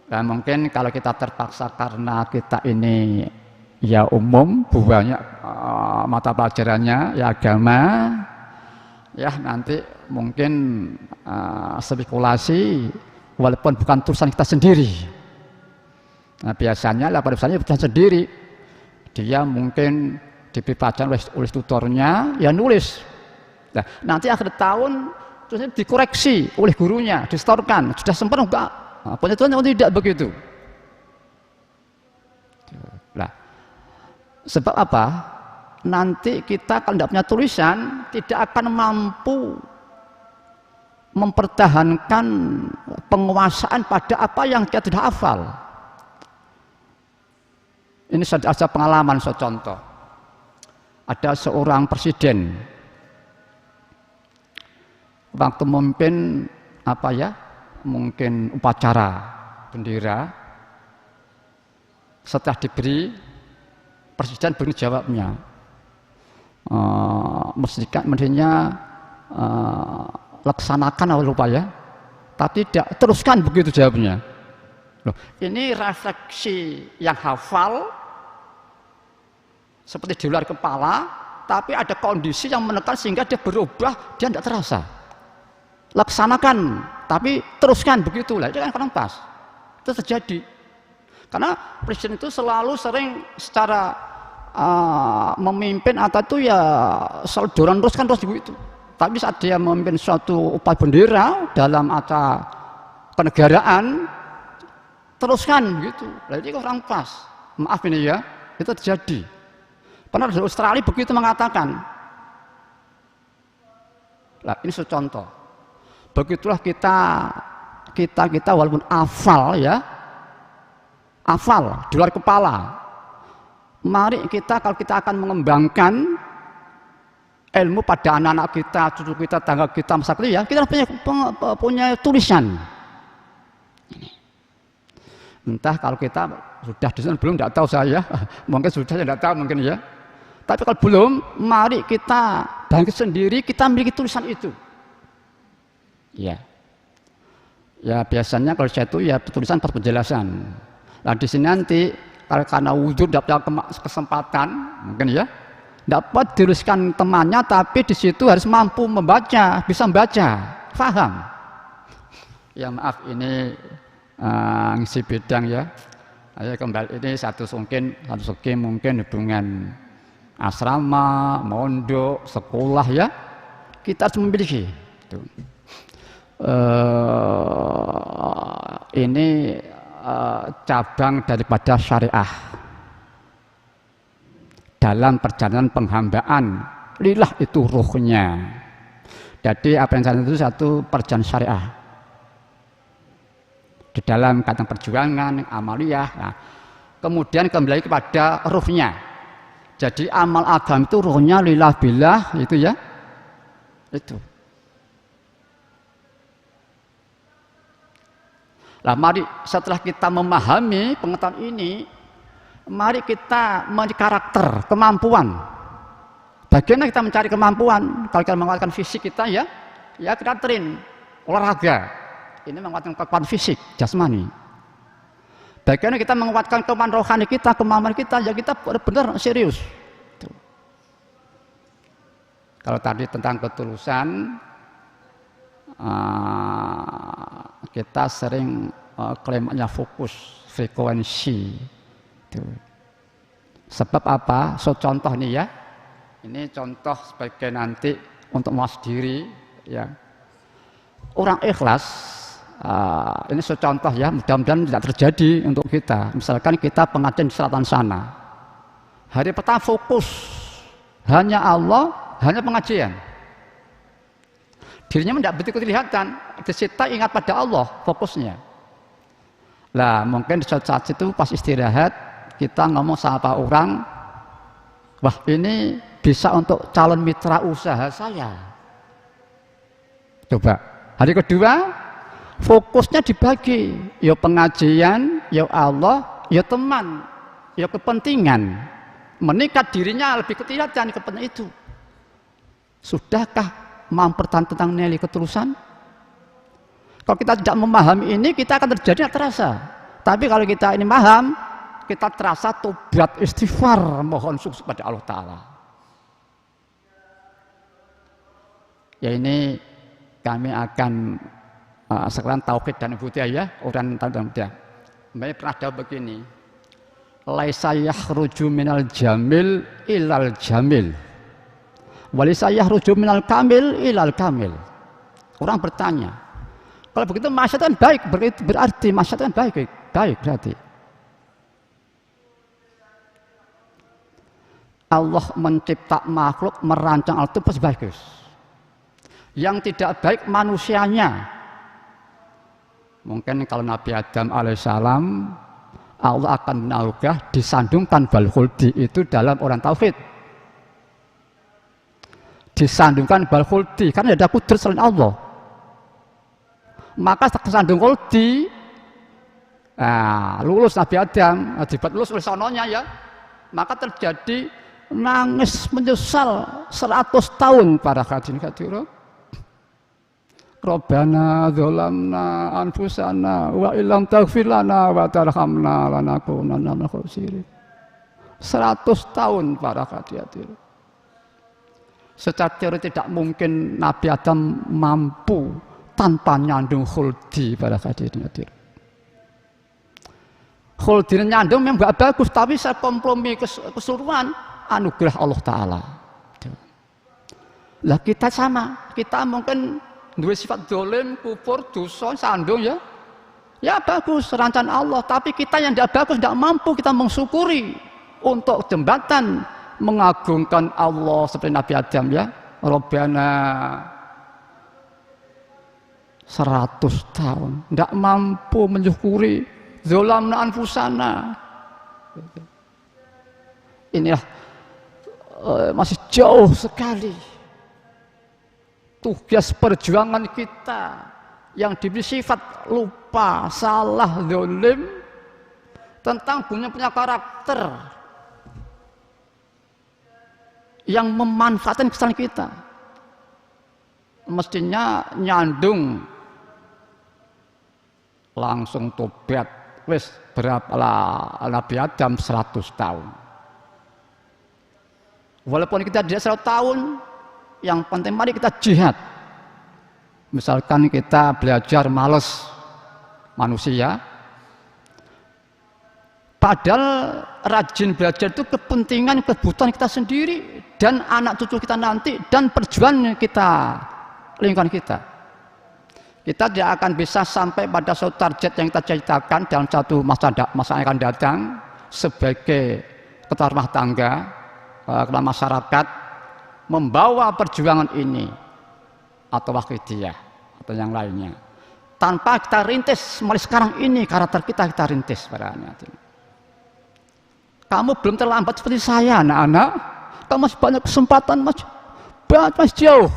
Dan mungkin kalau kita terpaksa karena kita ini ya umum, banyak mata pelajarannya ya agama, ya nanti mungkin spekulasi walaupun bukan tulisan kita sendiri. Nah biasanya lah tulisannya tulisan sendiri, dia mungkin diberi pelajaran oleh tutornya, ya nulis. Nah, nanti akhir tahun terusnya dikoreksi oleh gurunya, distorkan, sudah sempurna enggak? Nah, penelitian tidak begitu. Nah, sebab apa? Nanti kita kalau tidak punya tulisan tidak akan mampu mempertahankan penguasaan pada apa yang kita tidak hafal. Ini saja pengalaman, contoh. Ada seorang presiden waktu memimpin mungkin upacara bendera, setelah diberi presiden beri jawabnya, mestinya laksanakan atau lupa ya, tapi tidak teruskan begitu jawabnya. Loh, ini refleksi yang hafal seperti di luar kepala, tapi ada kondisi yang menekan sehingga dia berubah, dia tidak terasa. Laksanakan, tapi teruskan begitulah, itu kan kurang pas. Itu terjadi. Karena presiden itu selalu sering secara memimpin atau itu ya selalu dorong teruskan terus begitu. Tapi saat dia memimpin suatu upacara bendera dalam acara kenegaraan, teruskan begitu. Lah itu kurang pas. Maaf ini ya, itu terjadi. Pernah di Australia begitu mengatakan. Nah, ini contoh. Begitulah kita walaupun hafal ya, hafal di luar kepala. Mari kita kalau kita akan mengembangkan ilmu pada anak-anak kita, cucu kita, tangga kita, masa kecil ya, kita punya tulisan. Entah kalau kita sudah tulisan belum, tidak tahu saya, mungkin sudah tidak tahu mungkin ya. Tapi kalau belum, mari kita bangkit sendiri, kita memiliki tulisan itu. Ya, ya biasanya kalau saya itu ya tulisan pas penjelasan. Nah di sini nanti kalau karena wujud dapat kesempatan, mungkin ya, dapat tuliskan temannya, tapi di situ harus mampu membaca, bisa membaca, paham. Ya maaf ini ngisi bidang ya. Ayo kembali ini satu segi mungkin hubungan asrama, mondok, sekolah ya, kita harus memiliki. Ini cabang daripada syariah dalam perjalanan penghambaan lillah itu ruhnya. Jadi apa yang saya itu satu perjalanan syariah di dalam kata perjuangan amaliyah. Nah, kemudian kembali kepada ruhnya. Jadi amal agama itu ruhnya lillah billah itu ya, itu. Nah, mari setelah kita memahami pengetahuan ini, mari kita mencari karakter, kemampuan. Bagaimana kita mencari kemampuan? Kalau kita menguatkan fisik kita ya, ya kita train olahraga. Ini menguatkan kekuatan fisik, jasmani. Bagaimana kita menguatkan kemampuan rohani kita, kemampuan kita, ya kita benar-benar serius. Tuh. Kalau tadi tentang ketulusan, kita sering klaimnya fokus, frekuensi. Tuh. Sebab apa? So contoh nih ya, ini contoh sebagai nanti untuk mas diri, ya. Orang ikhlas. Ini contoh ya, mudah-mudahan tidak terjadi untuk kita. Misalkan kita pengajian di selatan sana, hari pertama fokus hanya Allah, hanya pengajian, dirinya tidak betul kelihatan, disita ingat pada Allah fokusnya. Lah mungkin di saat itu pas istirahat kita ngomong sama orang, wah ini bisa untuk calon mitra usaha saya. Coba hari kedua fokusnya dibagi, ya pengajian, ya Allah, ya teman, ya kepentingan. Meningkat dirinya lebih kelihatan kepentingan itu. Sudahkah mempertahankan tentang nilai ketulusan? Kalau kita tidak memahami ini, kita akan terjadi terasa. Tapi kalau kita ini paham, kita terasa tobat istighfar, mohon sukses pada Allah Ta'ala. Ya ini kami akan sekarang tauhid dan ubudiyah ya, orang tauhid dan ubudiyah. Mereka pernah jawab begini, laisa yakhruju minal jamil ilal jamil, walisa yakhruju minal kamil ilal kamil. Orang bertanya, kalau begitu masyarakat kan baik, berarti masyarakat kan baik berarti. Allah mencipta makhluk, merancang alam itu pasti bagus. Yang tidak baik manusianya. Mungkin kalau Nabi Adam alaihissalam, Allah akan menauhah disandungkan bal khuldi itu dalam orang tauhid. Disandungkan bal khuldi karena ada kudrat selain Allah. Maka kesandung khuldi, lulus Nabi Adam, dibuat lulus oleh sononya ya, maka terjadi nangis menyesal 100 tahun para hadirin. Rabbana dzalamna anfusana wa illam taghfir lana wa tarhamna lanakunanna minal khasirin. 100 tahun para hadirin. Secara teori tidak mungkin Nabi Adam mampu tanpa nyandung khuldi para hadirin. Khuldi nyandung memang gak bagus, tapi saya kompromi keseluruhan anugerah Allah Ta'ala. Lah kita sama, kita mungkin dua sifat dolim, kufur, dosa, sandung ya. Ya bagus, rancangan Allah, tapi kita yang tidak bagus, tidak mampu kita mensyukuri untuk jembatan mengagungkan Allah seperti Nabi Adam ya. Rabbana 100 tahun, tidak mampu mensyukuri zolamna anfusana. Inilah masih jauh sekali tugas perjuangan kita yang diberi sifat lupa, salah, zalim tentang punya karakter yang memanfaatkan kesalahan kita. Mestinya nyandung langsung tobat. Wis berapa lah Nabi Adam 100 tahun. Walaupun kita tidak 100 tahun, yang penting mari kita jihad. Misalkan kita belajar males manusia, padahal rajin belajar itu kepentingan, kebutuhan kita sendiri dan anak cucu kita nanti dan perjuangan kita, lingkungan kita. Kita tidak akan bisa sampai pada suatu target yang kita ciptakan dalam satu masa yang akan datang sebagai ketua rumah tangga, ketua masyarakat, membawa perjuangan ini atau wakidiyah atau yang lainnya tanpa kita rintis mulai sekarang ini karakter kita rintis para anak. Kamu belum terlambat seperti saya anak-anak, kamu masih banyak kesempatan, masih jauh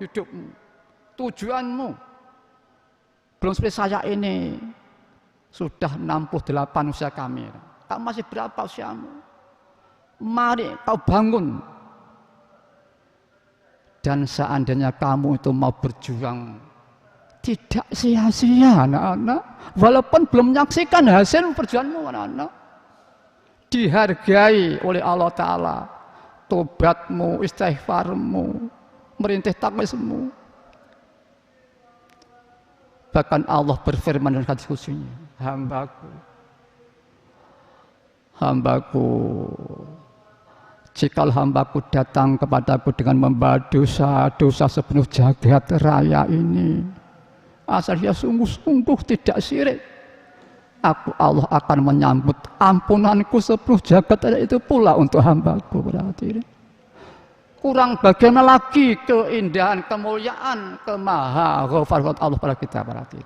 hidupmu, tujuanmu belum seperti saya ini sudah 68 usia kami. Kamu masih berapa usiamu? Mari kau bangun. Dan seandainya kamu itu mau berjuang tidak sia-sia anak-anak, walaupun belum menyaksikan hasil perjuanganmu anak-anak, dihargai oleh Allah Ta'ala tobatmu, istighfarmu, merintih takwismu. Bahkan Allah berfirman dalam hadis qudsinya, hambaku, jika hambaku datang kepadaku dengan membawa dosa sepenuh jagat raya ini, asal dia sungguh-sungguh tidak syirik, Allah akan menyambut ampunanku sepenuh jagat raya itu pula untuk hambaku. Berarti kurang bagaimana lagi keindahan, kemuliaan, kemahaghfiratan Allah pada kita. Berarti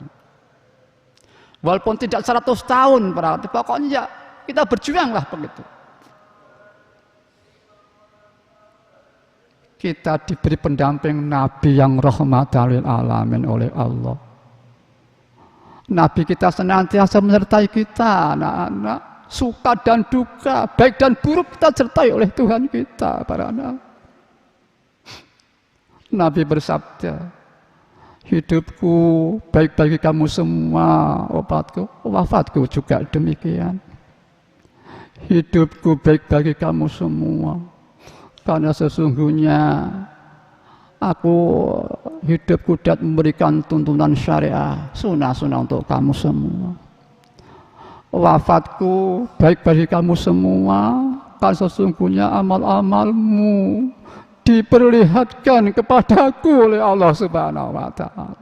walaupun tidak 100 tahun, berarti pokoknya kita berjuanglah begitu. Kita diberi pendamping Nabi yang rahmatan lil alamin oleh Allah. Nabi kita senantiasa menyertai kita, anak-anak, suka dan duka, baik dan buruk kita sertai oleh Tuhan kita, para anak. Nabi bersabda, hidupku baik bagi kamu semua, wafatku juga demikian. Hidupku baik bagi kamu semua, karena sesungguhnya aku hidupku dan memberikan tuntunan syariah, sunnah-sunnah untuk kamu semua. Wafatku baik bagi kamu semua, karena sesungguhnya amal-amalmu diperlihatkan kepadaku oleh Allah Subhanahu wa Ta'ala.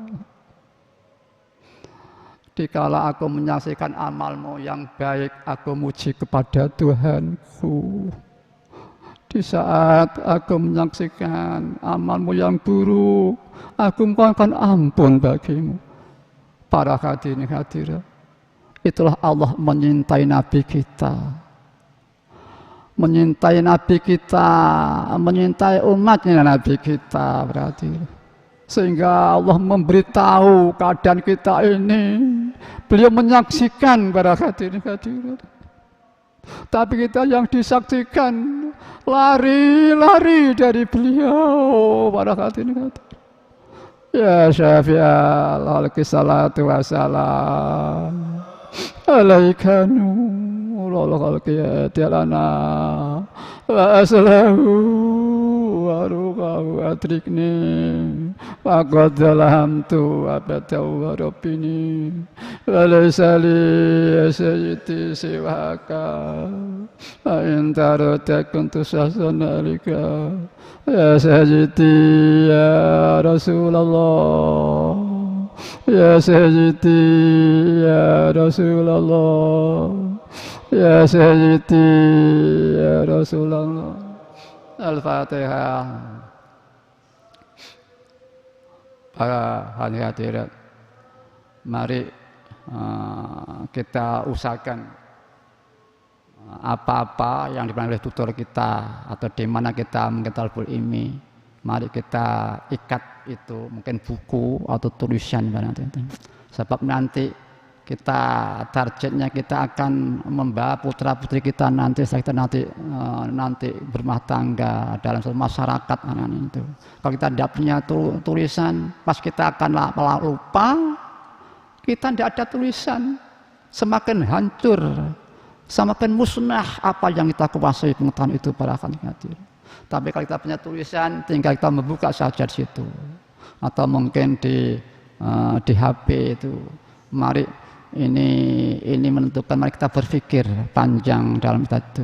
Dikala aku menyaksikan amalmu yang baik, aku muji kepada Tuhanku. Di saat aku menyaksikan amalmu yang buruk, aku mohonkan ampun bagimu. Para hadirin hadirat, itulah Allah menyintai Nabi kita. Menyintai Nabi kita, menyintai umatnya Nabi kita berarti. Sehingga Allah memberitahu keadaan kita ini. Beliau menyaksikan para hadirin hadirat. Tapi kita yang disaksikan lari-lari dari beliau para hadirin hadirat. Ya syafi'al alki salatu wassalam alaikanu Allah tialana wa aslahu wa ruqahu atrikni wa qad zalamtu abadaw wa rabbini wa laysa li sayyidi siwaka wa in tarata kuntu sahsana alika ya sayyidi ya Rasulullah ya sayyidi ya Rasulullah ya sayyidi ya Rasulullah. Al-Fatihah. Para hadirat, mari kita usahakan apa-apa yang dipanggil oleh tutor kita atau di mana kita mungkin talabul ilmi, mari kita ikat itu, mungkin buku atau tulisan nanti. Sebab nanti kita targetnya kita akan membawa putra putri kita nanti nanti berumah tangga dalam suatu masyarakat itu. Kalau kita tidak punya tulisan, pas kita akan lupa, kita tidak ada tulisan, semakin hancur, semakin musnah apa yang kita kuasai pengetahuan itu para hadirin. Tapi kalau kita punya tulisan, tinggal kita membuka saja di situ, atau mungkin di HP itu. Mari ini menentukan, mari kita berpikir panjang dalam itu.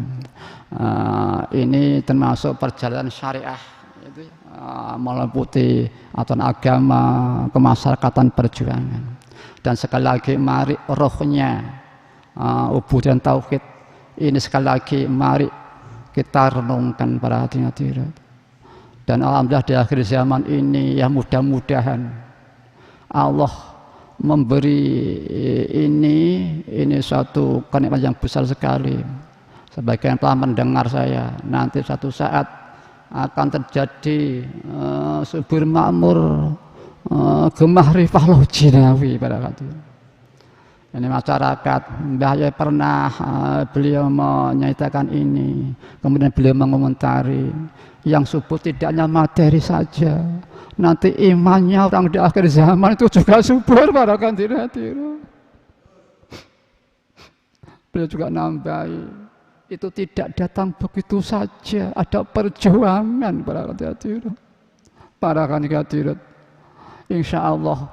Ini termasuk perjalanan syariah itu, meliputi aturan agama, kemasyarakatan, perjuangan. Dan sekali lagi mari rohnya ubudiyah dan tauhid ini sekali lagi mari kita renungkan para hadirin. Dan alhamdulillah di akhir zaman ini ya mudah-mudahan Allah memberi ini suatu kenikmatan yang besar sekali. Sebagian telah mendengar saya, nanti satu saat akan terjadi subur makmur gemah rifah loh jinawi pada waktu ini masyarakat. Mbah Yai pernah beliau menyatakan ini, kemudian beliau mengomentari yang subur tidak hanya materi saja, nanti imannya orang di akhir zaman itu juga subur para hadirin. Beliau juga nambahi, itu tidak datang begitu saja, ada perjuangan para hadirin. Para hadirin, insya Allah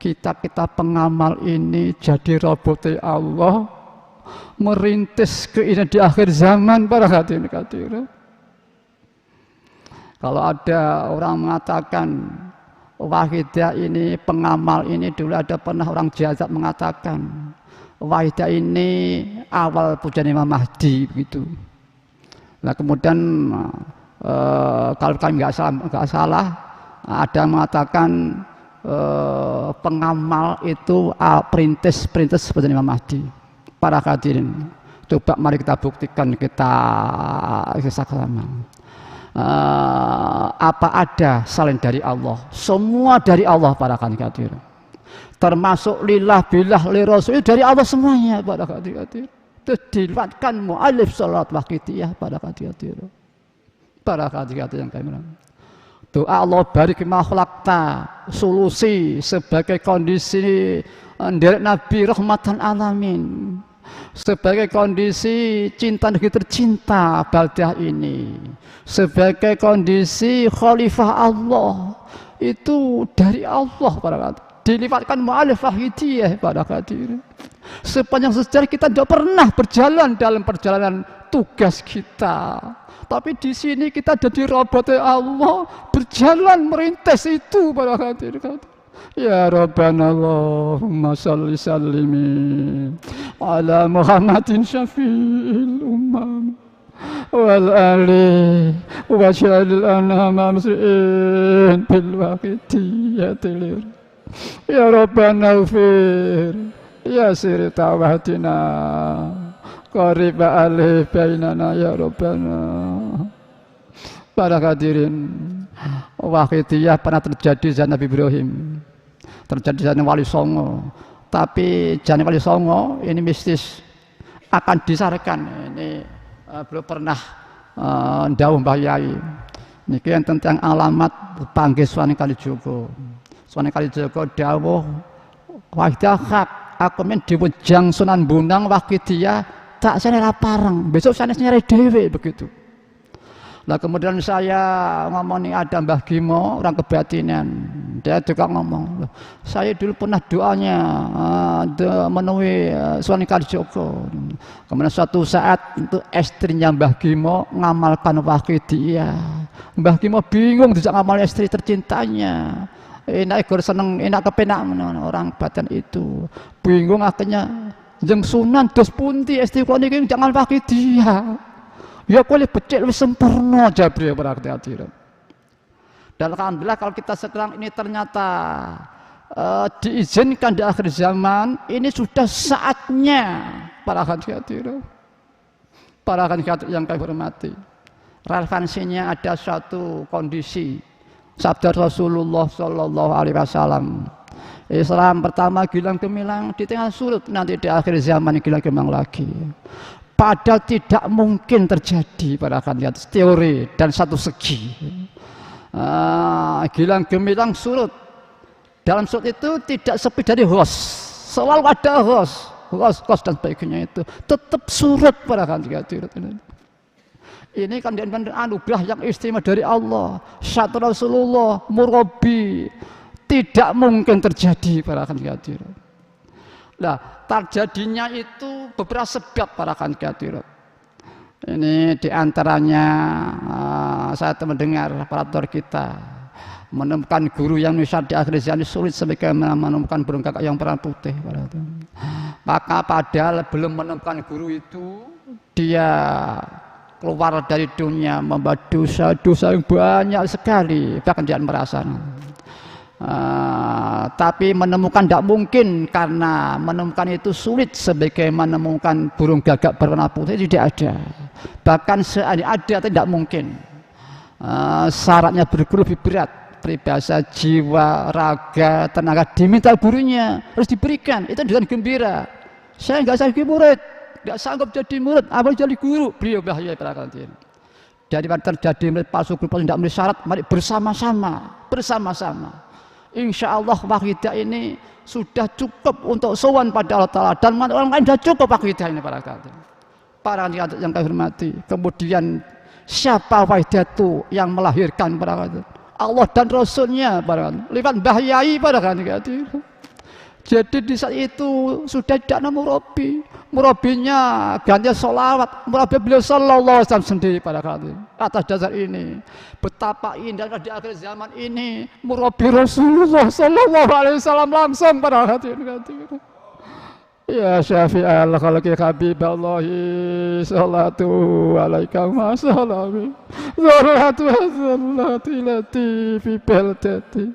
kita pengamal ini jadi robot Allah merintis keindahan di akhir zaman para hadirin. Kalau ada orang mengatakan Wahidah ini pengamal ini, dulu ada pernah orang jazat mengatakan Wahidah ini awal pujian Imam Mahdi begitu. Nah kemudian kalau kami nggak salah ada yang mengatakan pengamal itu perintis seperti Imam Mahdi. Para hadirin, coba mari kita buktikan, kita saksikan. Apa ada selain dari Allah? Semua dari Allah para hadirin. Termasuk lillah billah li rasul dari Allah semuanya para hadirin. Dilibatkan mu'alif salat waqitiyah para hadirin. Para hadirin yang kami Doa Allah barik ma khalaqta, solusi sebagai kondisi nderek Nabi rahmatan alamin, sebagai kondisi cinta negeri tercinta Baldah ini, sebagai kondisi khalifah Allah, itu dari Allah para hadirin. Dilifatkan mu'alifah hidayah para hadirin. Sepanjang sejarah kita tidak pernah berjalan dalam perjalanan tugas kita, tapi di sini kita jadi robot Allah, berjalan merintis itu para hadirin. Ya Rabbana Allahumma salli sallimi ala Muhammadin syafi'il ummah wal ali wa sya'il anama muslimin bil waqidiyatil. Ya Rabbana ufir ya siri tawahdina qariba alih bainana ya Rabbana. Para hadirin, waqidiyah pernah terjadi zaman Nabi Ibrahim, terjadi zaman Wali Songo, tapi zaman Wali Songo ini mistis, akan disarkan. Ini belum pernah ndawuh Mbah Yai niki tentang alamat panggih Sunan Kalijaga. Sunan Kalijaga dawuh wahidah hak aku men diwejang Sunan Bonang waqidiyah tak sene parang, besok sane nyari dhewe begitu. Nah kemudian saya ngomong nih ada Mbah Gimo orang kebatinan, dia juga ngomong, saya dulu pernah doanya menemui Sunan Kalijaga. Kemudian suatu saat itu istrinya Mbah Gimo ngamalkan waqidiyah. Mbah Gimo bingung tidak ngamal istri tercintanya. Enak ikut seneng, enak kepenak orang badan itu. Bingung akhirnya jeng Sunan dos punti istri kok niki jangan waqidiyah. Ya boleh becek lebih sempurna Jabril para hadirin. Dan alhamdulillah kalau kita sekarang ini ternyata diizinkan di akhir zaman, ini sudah saatnya para hadirin. Para hadirin yang kami hormati. Relevansinya ada suatu kondisi sabda Rasulullah Shallallahu Alaihi Wasallam. Islam pertama gilang gemilang di tengah surut, nanti di akhir zaman gilang gemilang lagi. Padahal tidak mungkin terjadi pada lihat teori dan satu segi. Gilang gemilang surut. Dalam surut itu tidak sepi dari hos, selalu ada hos dan sebagainya itu tetap surut pada lihat. Ini kan anugerah yang istimewa dari Allah. Satu Rasulullah murabi tidak mungkin terjadi pada lihat. Nah, terjadinya itu beberapa sebab para hadirin. Ini diantaranya saya mendengar operator kita menemukan guru yang bisa di akhir zaman sulit sebagaimana menemukan burung kakak yang perang putih. Maka padahal belum menemukan guru itu dia keluar dari dunia membawa dosa-dosa yang banyak sekali, bahkan dia merasa. Tapi menemukan tidak mungkin karena menemukan itu sulit sebagaimana menemukan burung gagak berwarna putih tidak ada. Bahkan seandainya ada tidak mungkin. Syaratnya berguru lebih berat, peribahasa jiwa, raga, tenaga diminta gurunya harus diberikan itu dengan gembira. Saya nggak sanggup murid, nggak sanggup jadi murid, apa jadi guru? Beliau bahaya para hadirin. Daripada terjadi murid palsu, guru palsu tidak memenuhi syarat, mari bersama-sama. Insya Allah waqidiyah ini sudah cukup untuk sowan pada Allah Ta'ala dan orang lain sudah cukup waqidiyah ini para hadirin. Para hadirin yang kami hormati. Kemudian siapa waqidiyah itu yang melahirkan para hadirin? Allah dan Rasulnya para hadirin. Lewat Mbah Yai para hadirin. Jadi di saat itu sudah tidak ada murabi. Murabinya ganti sholawat. Murabi beliau sallallahu alaihi wasallam sendiri pada hadirin. Atas dasar ini betapa indahnya di akhir zaman ini murabi Rasulullah sallallahu alaihi wasallam langsung pada hadirin. Ya syafi'al khalqi habiballahi salatu alaika wa salami zarhatu hazallati lati fi baldati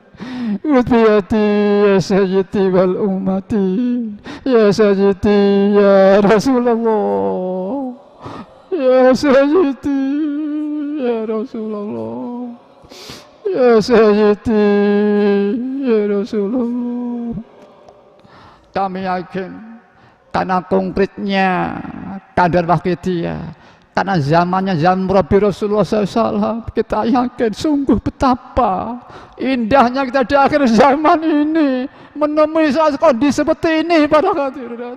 utbiyati ya sayyidi wal ummati ya sayyidi ya Rasulullah ya sayyidi ya Rasulullah ya sayyidi ya Rasulullah. Kami yakin karena konkretnya kadar waqidiyah, Karena zamannya zaman Nabi Rasulullah SAW, kita yakin sungguh betapa indahnya kita di akhir zaman ini menemui saat kondisi seperti ini para hadirin.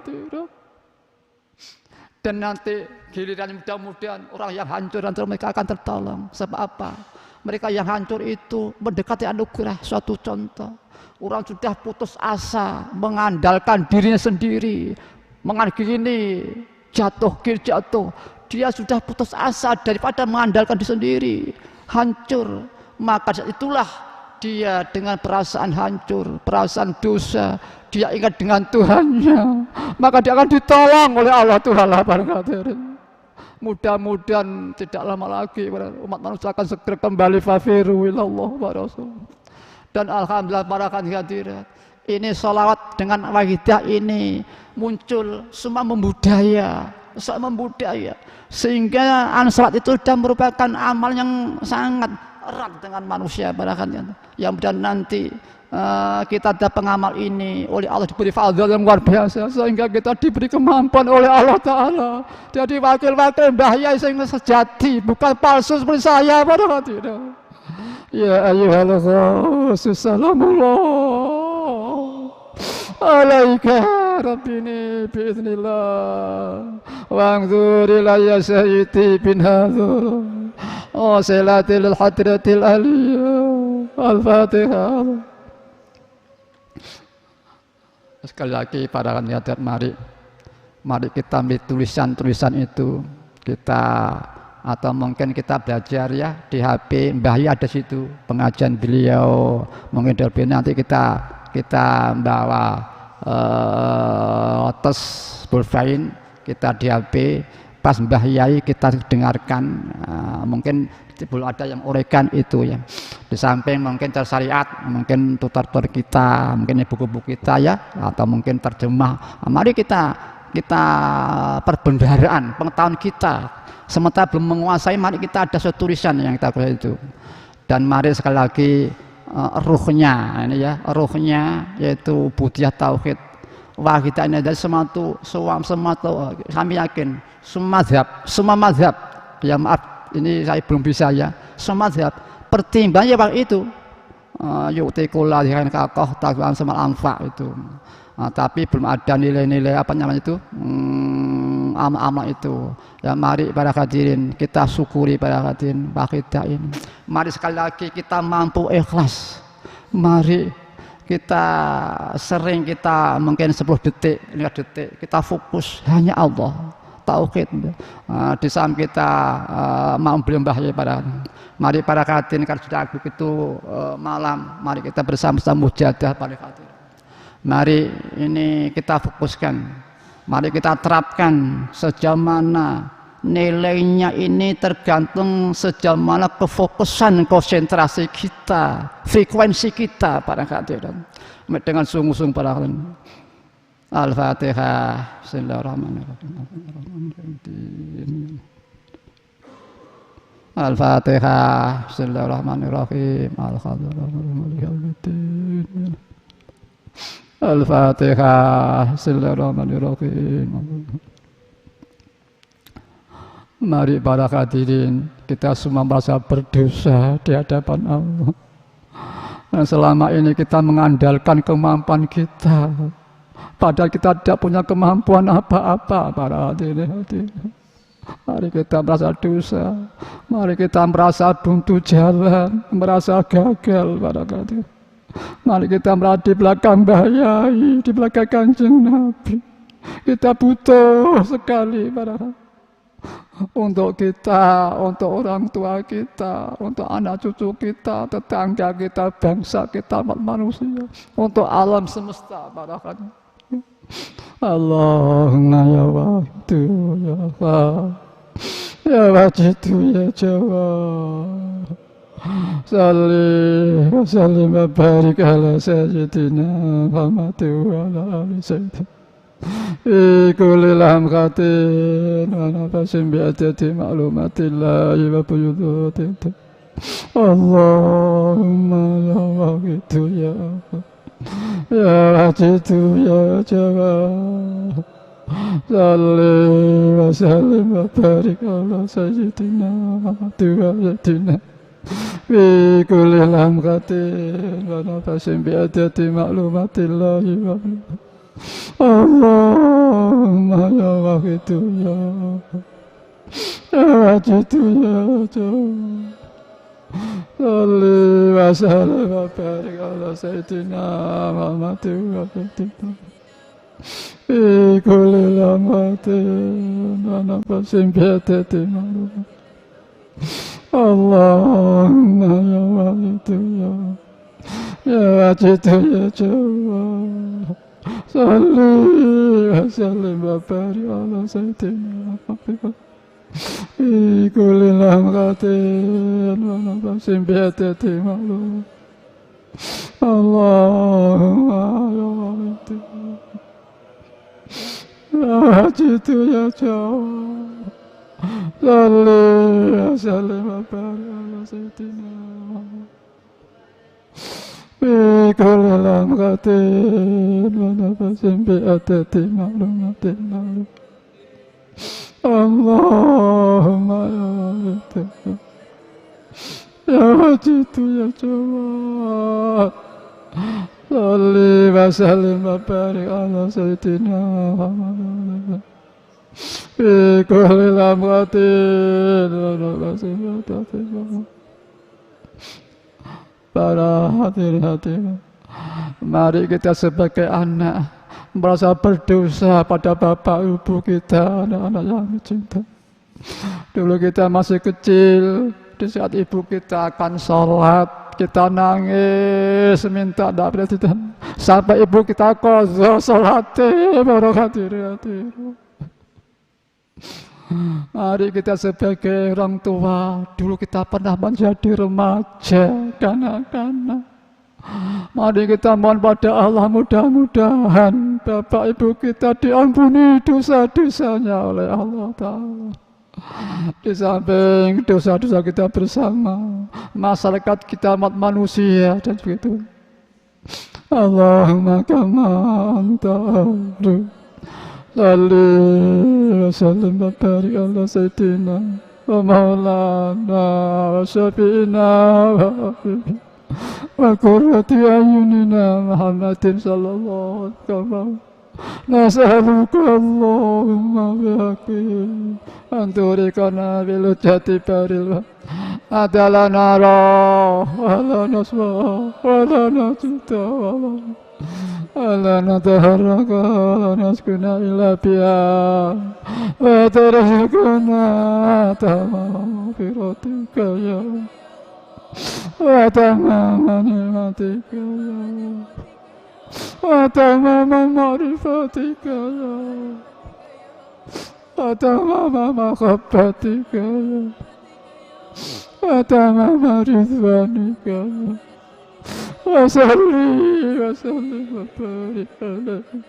Dan nanti giliran mudah-mudahan orang yang hancur mereka akan tertolong. Sebab apa? Mereka yang hancur itu mendekati anugerah. Suatu contoh, orang sudah putus asa, mengandalkan dirinya sendiri, mengagini jatuh, dia sudah putus asa daripada mengandalkan diri sendiri, hancur. Maka itulah dia dengan perasaan hancur, perasaan dosa, dia ingat dengan Tuhannya, maka dia akan ditolong oleh Allah Tuhan. Mudah-mudahan tidak lama lagi umat manusia akan segera kembali fafiru ilallah wa rasul. Dan alhamdulillah para hadirat, ini sholawat dengan wahidah ini muncul semua membudaya, sehingga salat itu sudah merupakan amal yang sangat erat dengan manusia barangkali. Yang mudah nanti kita ada pengamal ini oleh Allah diberi fadhil yang luar biasa, sehingga kita diberi kemampuan oleh Allah Ta'ala jadi wakil-wakil Mbah Yai sehingga sejati, bukan palsu seperti saya barangkali. Ya ayyuhal khasus salamullah alaika rabbini biiznillah wa'angzur ilayya sayyidi bin hadhur wa salatil hadratil aliyah. Al-Fatihah. Sekali lagi para hadirat, mari kita ambil tulisan-tulisan itu, kita atau mungkin kita belajar ya di HP Mbah Yai ada situ pengajian beliau, mungkin nanti kita bawa tes pulvain kita di HP pas Mbah Yai kita dengarkan, mungkin belum ada yang urekan itu ya, di samping mungkin syariat, mungkin tutor kita, mungkin buku-buku kita ya, atau mungkin terjemah. Mari kita perbendaharaan pengetahuan kita, sementara belum menguasai, mari kita ada suatu tulisan yang kita kuasai itu. Dan mari sekali lagi ruhnya ini ya, ruhnya yaitu budaya tauhid wahidah ini dari semua kami yakin semua mazhab ya, maaf ini saya belum bisa ya, semua mazhab pertimbangannya Pak itu yu'tikullah dengan kakoh takwaan semal anfa itu. Tapi belum ada nilai-nilai apa namanya itu amal itu ya. Mari para hadirin kita syukuri para hadirin wahidah ini. Mari sekali lagi kita mampu ikhlas, mari kita sering kita mungkin 10 detik 5 detik kita fokus hanya Allah tauhid, di samping kita mau beliau Mbah Yai para. Mari para hadirin kalau sudah begitu malam, mari kita bersama-sama mujahadah para hadirin. Mari ini kita fokuskan, mari kita terapkan sejauh mana nilainya ini tergantung sejauh mana kefokusan konsentrasi kita, frekuensi kita para hadirin dengan sungguh-sungguh para hadirin. Al-Fatihah. Bismillahirrahmanirrahim. Al-Fatihah. Bismillahirrahmanirrahim. Al-Fatihah. Al-Fatihah. Bismillahirrahmanirrahim. Mari para hadirin, kita semua merasa berdosa di hadapan Allah. Dan selama ini kita mengandalkan kemampuan kita, padahal kita tidak punya kemampuan apa-apa para hadirin. Mari kita merasa dosa, mari kita merasa buntu jalan, merasa gagal para hadirin. Mari kita berada di belakang Mbah Yai, di belakang Kanjeng Nabi. Kita butuh sekali para untuk kita, untuk orang tua kita, untuk anak cucu kita, tetangga kita, bangsa kita, manusia, untuk alam semesta para hadirin. Allahumma ya Wahidu ya Wahid ya Wajidu ya Jawad salli wa sallim wa barik ala sayyidina Muhammadin wa ala ali sayyidina kulil hamkatin wa nafasin bi'adati ma'lumatillahi wa buyudutin. Allahumma ya Wahidu ya ya Wajidu ya Jawad salli wa sallim wa barik ala sayyidina Muhammadin fi kulli lamhatin wa nafasin bi adati ma'lumatillahi wa Allahumma ya wahidu ya wajidu ya jawad salli wa sallim wa barik ala sayyidina Muhammadin wa fi kulli lamhatin wa nafasin bi adati ma'lumatillahi Allahumma ya wahidu ya wajidu ya jawad salli wa sallim wa barik ala sayyidina Muhammad fi kulli lamhatin wa nafasin bi adati ma'lum Allahumma ya wahidu ya wajidu ya jawad salli wa sallim wa barik ala sayyidina Muhammad fi kulli lamhatin wa nafasin bi adati ma'lumatin Allahumma ya wajidu ya jawad salli wa sallim wa barik ala sayyidina Muhammad fi kulli lamhatin wa nafasin bi adati ma'lumatin. Para hadirin, mari kita sebagai anak merasa berdosa pada bapak ibu kita, anak-anak yang cinta. Dulu kita masih kecil, di saat ibu kita akan sholat, kita nangis minta presiden sampai ibu kita qadha sholatnya. Para hadirin, mari kita sebagai orang tua, dulu kita pernah menjadi remaja, kanak-kanak. Mari kita mohon pada Allah, mudah-mudahan bapak ibu kita diampuni dosa-dosanya oleh Allah Ta'ala. Di samping dosa-dosa kita bersama, masyarakat kita umat manusia dan begitu. Allahumma kama anta salli wa sallim wa barik ala sayyidina wa maulana wa syafi'ina wa habibina wa qurrati ayunina Muhammadin sallallahu alaihi wasallam. Nas'aluka Allahumma bihaqqi an turikana bil jati baril adalah nara wa la naswa wa la najita wa la nataharraka wa la naskuna illa biha wa tarahukuna tamam firatika ya wa tamam ni'matika ya wa tamam ma'rifatika ya wa tamam mahabbatika ya wa tamam ridwanika ya wa salli wa sallim wa barik alaihi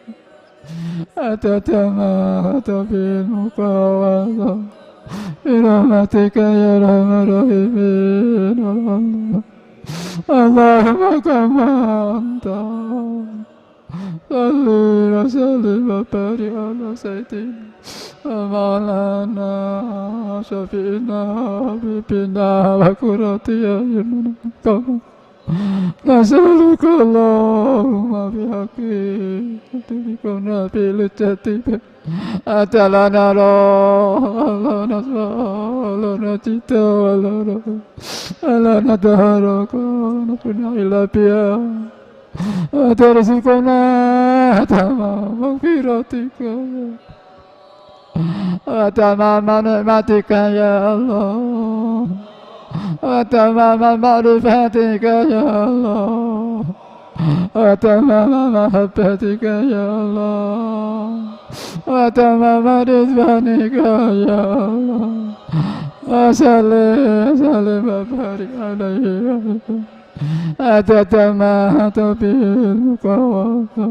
atatama atabil muqawwada birahmatika ya rahman rahimin Allahumma kama anta salli wa sallim wa barik ala sayyidina maulana syafi'ina habibina wa qurrati ayunina nas'aluka Allahumma bihaqqi turikuna bil jati adalah nara Allah naswa Allah najita Allah nadaharaka nasuna ila biya atarzikuna tamam firatika tamam nikmatika ya Allah wa tamam ma'rifatika ya Allah wa tamam mahabbatika ya Allah wa tamam ridwanika ya Allah wa salli wa barik alaihi atatama tabil muqawwada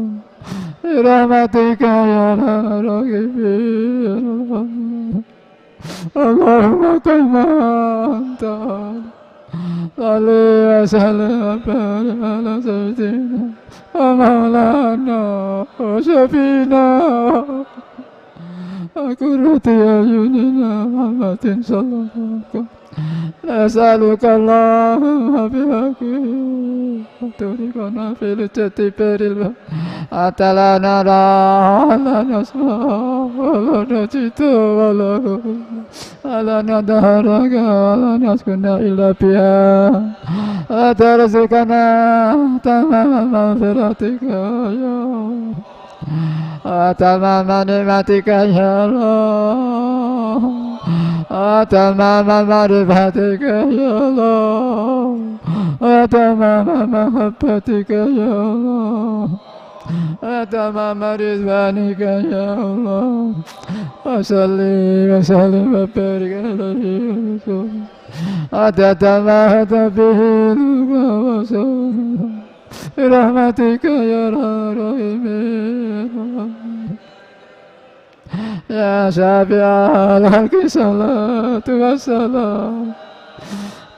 birahmatika ya rahim Allahumma kama anta salli wa sallim wa barik ala sayyidina wa maulana wa syafi'ina قرة أعيننا محمد صلى الله عليه وسلم نسألك اللهم بحق تريقنا في الجتبر حتى لا نرى ولا نسمع ولا نجد ولا ندهرك ولا نسكن إلا بها وترزقنا تمام مغفرتك يا وتمام نعمتك يا الله وتمام معرفتك يا الله وتمام محبتك يا الله وتمام رضوانك يا الله وصلي وسلم وبارك عليه وتتمهد به وصلي برحمتك يا رحيم يا شافع الخلق صلاة والسلام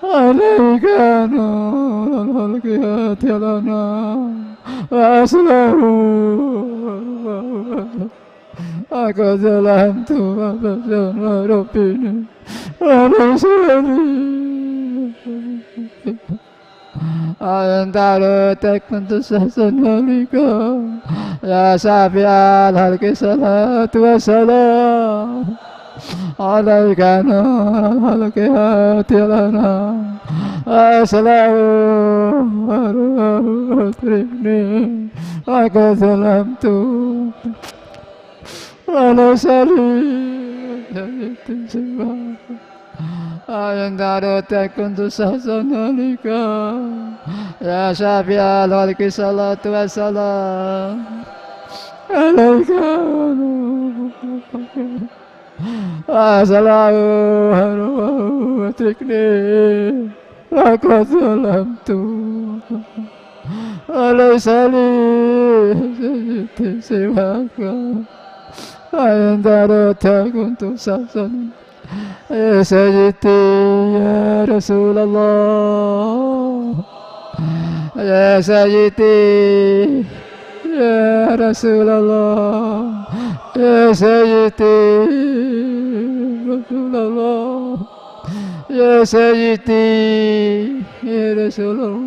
عليك نور الخلق هاتي لنا وأصله أقد ظلمت وبشر ربنا وليس لي أنت رتك كنت سحسن لك يا شافع الخلق صلاة والسلام عليك نور الخلق هاتي لنا أسلام وأتركني وقد ظلمت وليس لي سواك أنت رتك كنت سحسن لك يا شافع الخلق صلاة والسلام عليك أسلام وأتركني وقد ظلمت وليس لي سواك أنت رتك كنت سحسن يا سيدي يا رسول الله يا سيدي يا رسول الله يا سيدي رسول الله يا سيدي يا رسول الله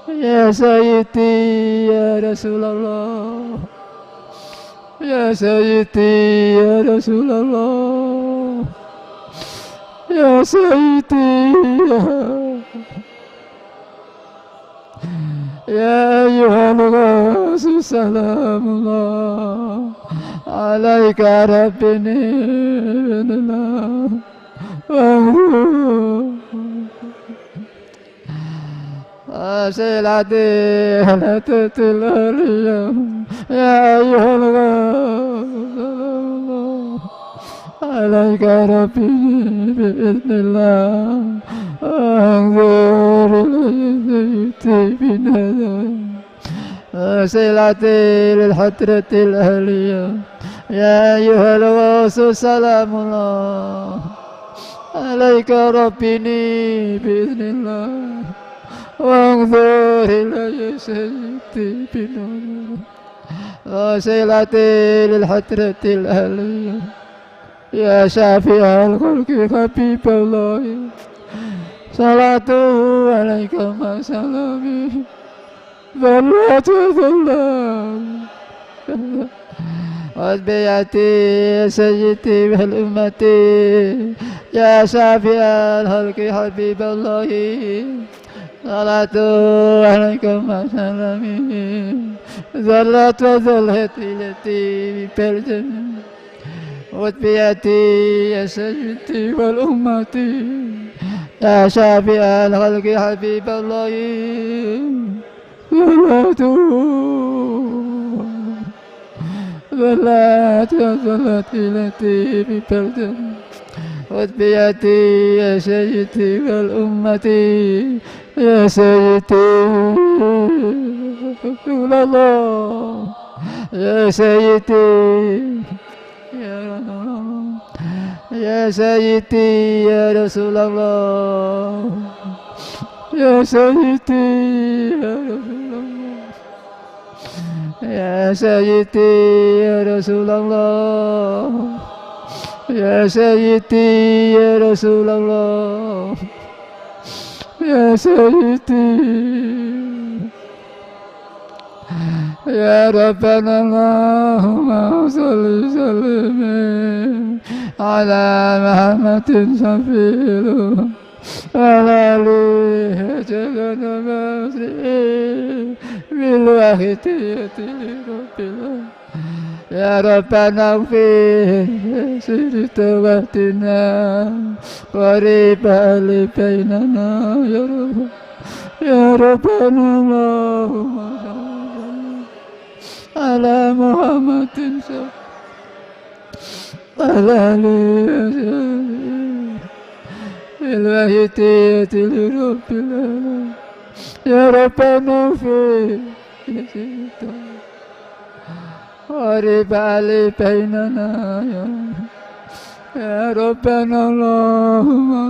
يا سيدي يا رسول الله يا سيدي يا رسول الله يا سيدي يا أيها الغوث سلام الله عليك ربني من الله وسيلتي لا تتل اليوم يا أيها الغوث سلام الله عليك ربني بإذن الله انظر إلي بنظر وسيلتي للحضرة الأهلية يا أيها الغوث سلام الله عليك ربني بإذن الله وانظر إلي سيدي بنظر وسيلتي للحضرة الأهلية يا شافع الخلق حبيب الله صلاته عليك مع سلامه ذلة ذلة واتبعتي يا سيدي والأمة يا شافع الخلق حبيب الله صلاته عليك مع سلامه ذلة وذلة التي بالجنة واتبعتي يا سيدي والأمة يا شافع الخلق حبيب الله ذلات التي ببلد واتبعتي يا سيدي والأمة يا سيدي رسول الله يا سيدي يا رسول الله يا سيدي يا رسول الله يا سيدي يا رسول الله Ya Sayyidi ya Rasulullah, Ya Sayyidi ya Rasulullah, Ya Sayyidi Ya Rabbana Allahumma salli sallim ala Muhammadin safiru ala alihi jalana masri bil wahidiyati rabbil ya Rabbana fi sirita wahtina qariba li bainana ya Rabb ya Rabbana Allahumma ala Muhammadin ala alihi bil wahidiyati rabbil ya Rabbana fi sirita qariba li bainana ya Rabbana Allahumma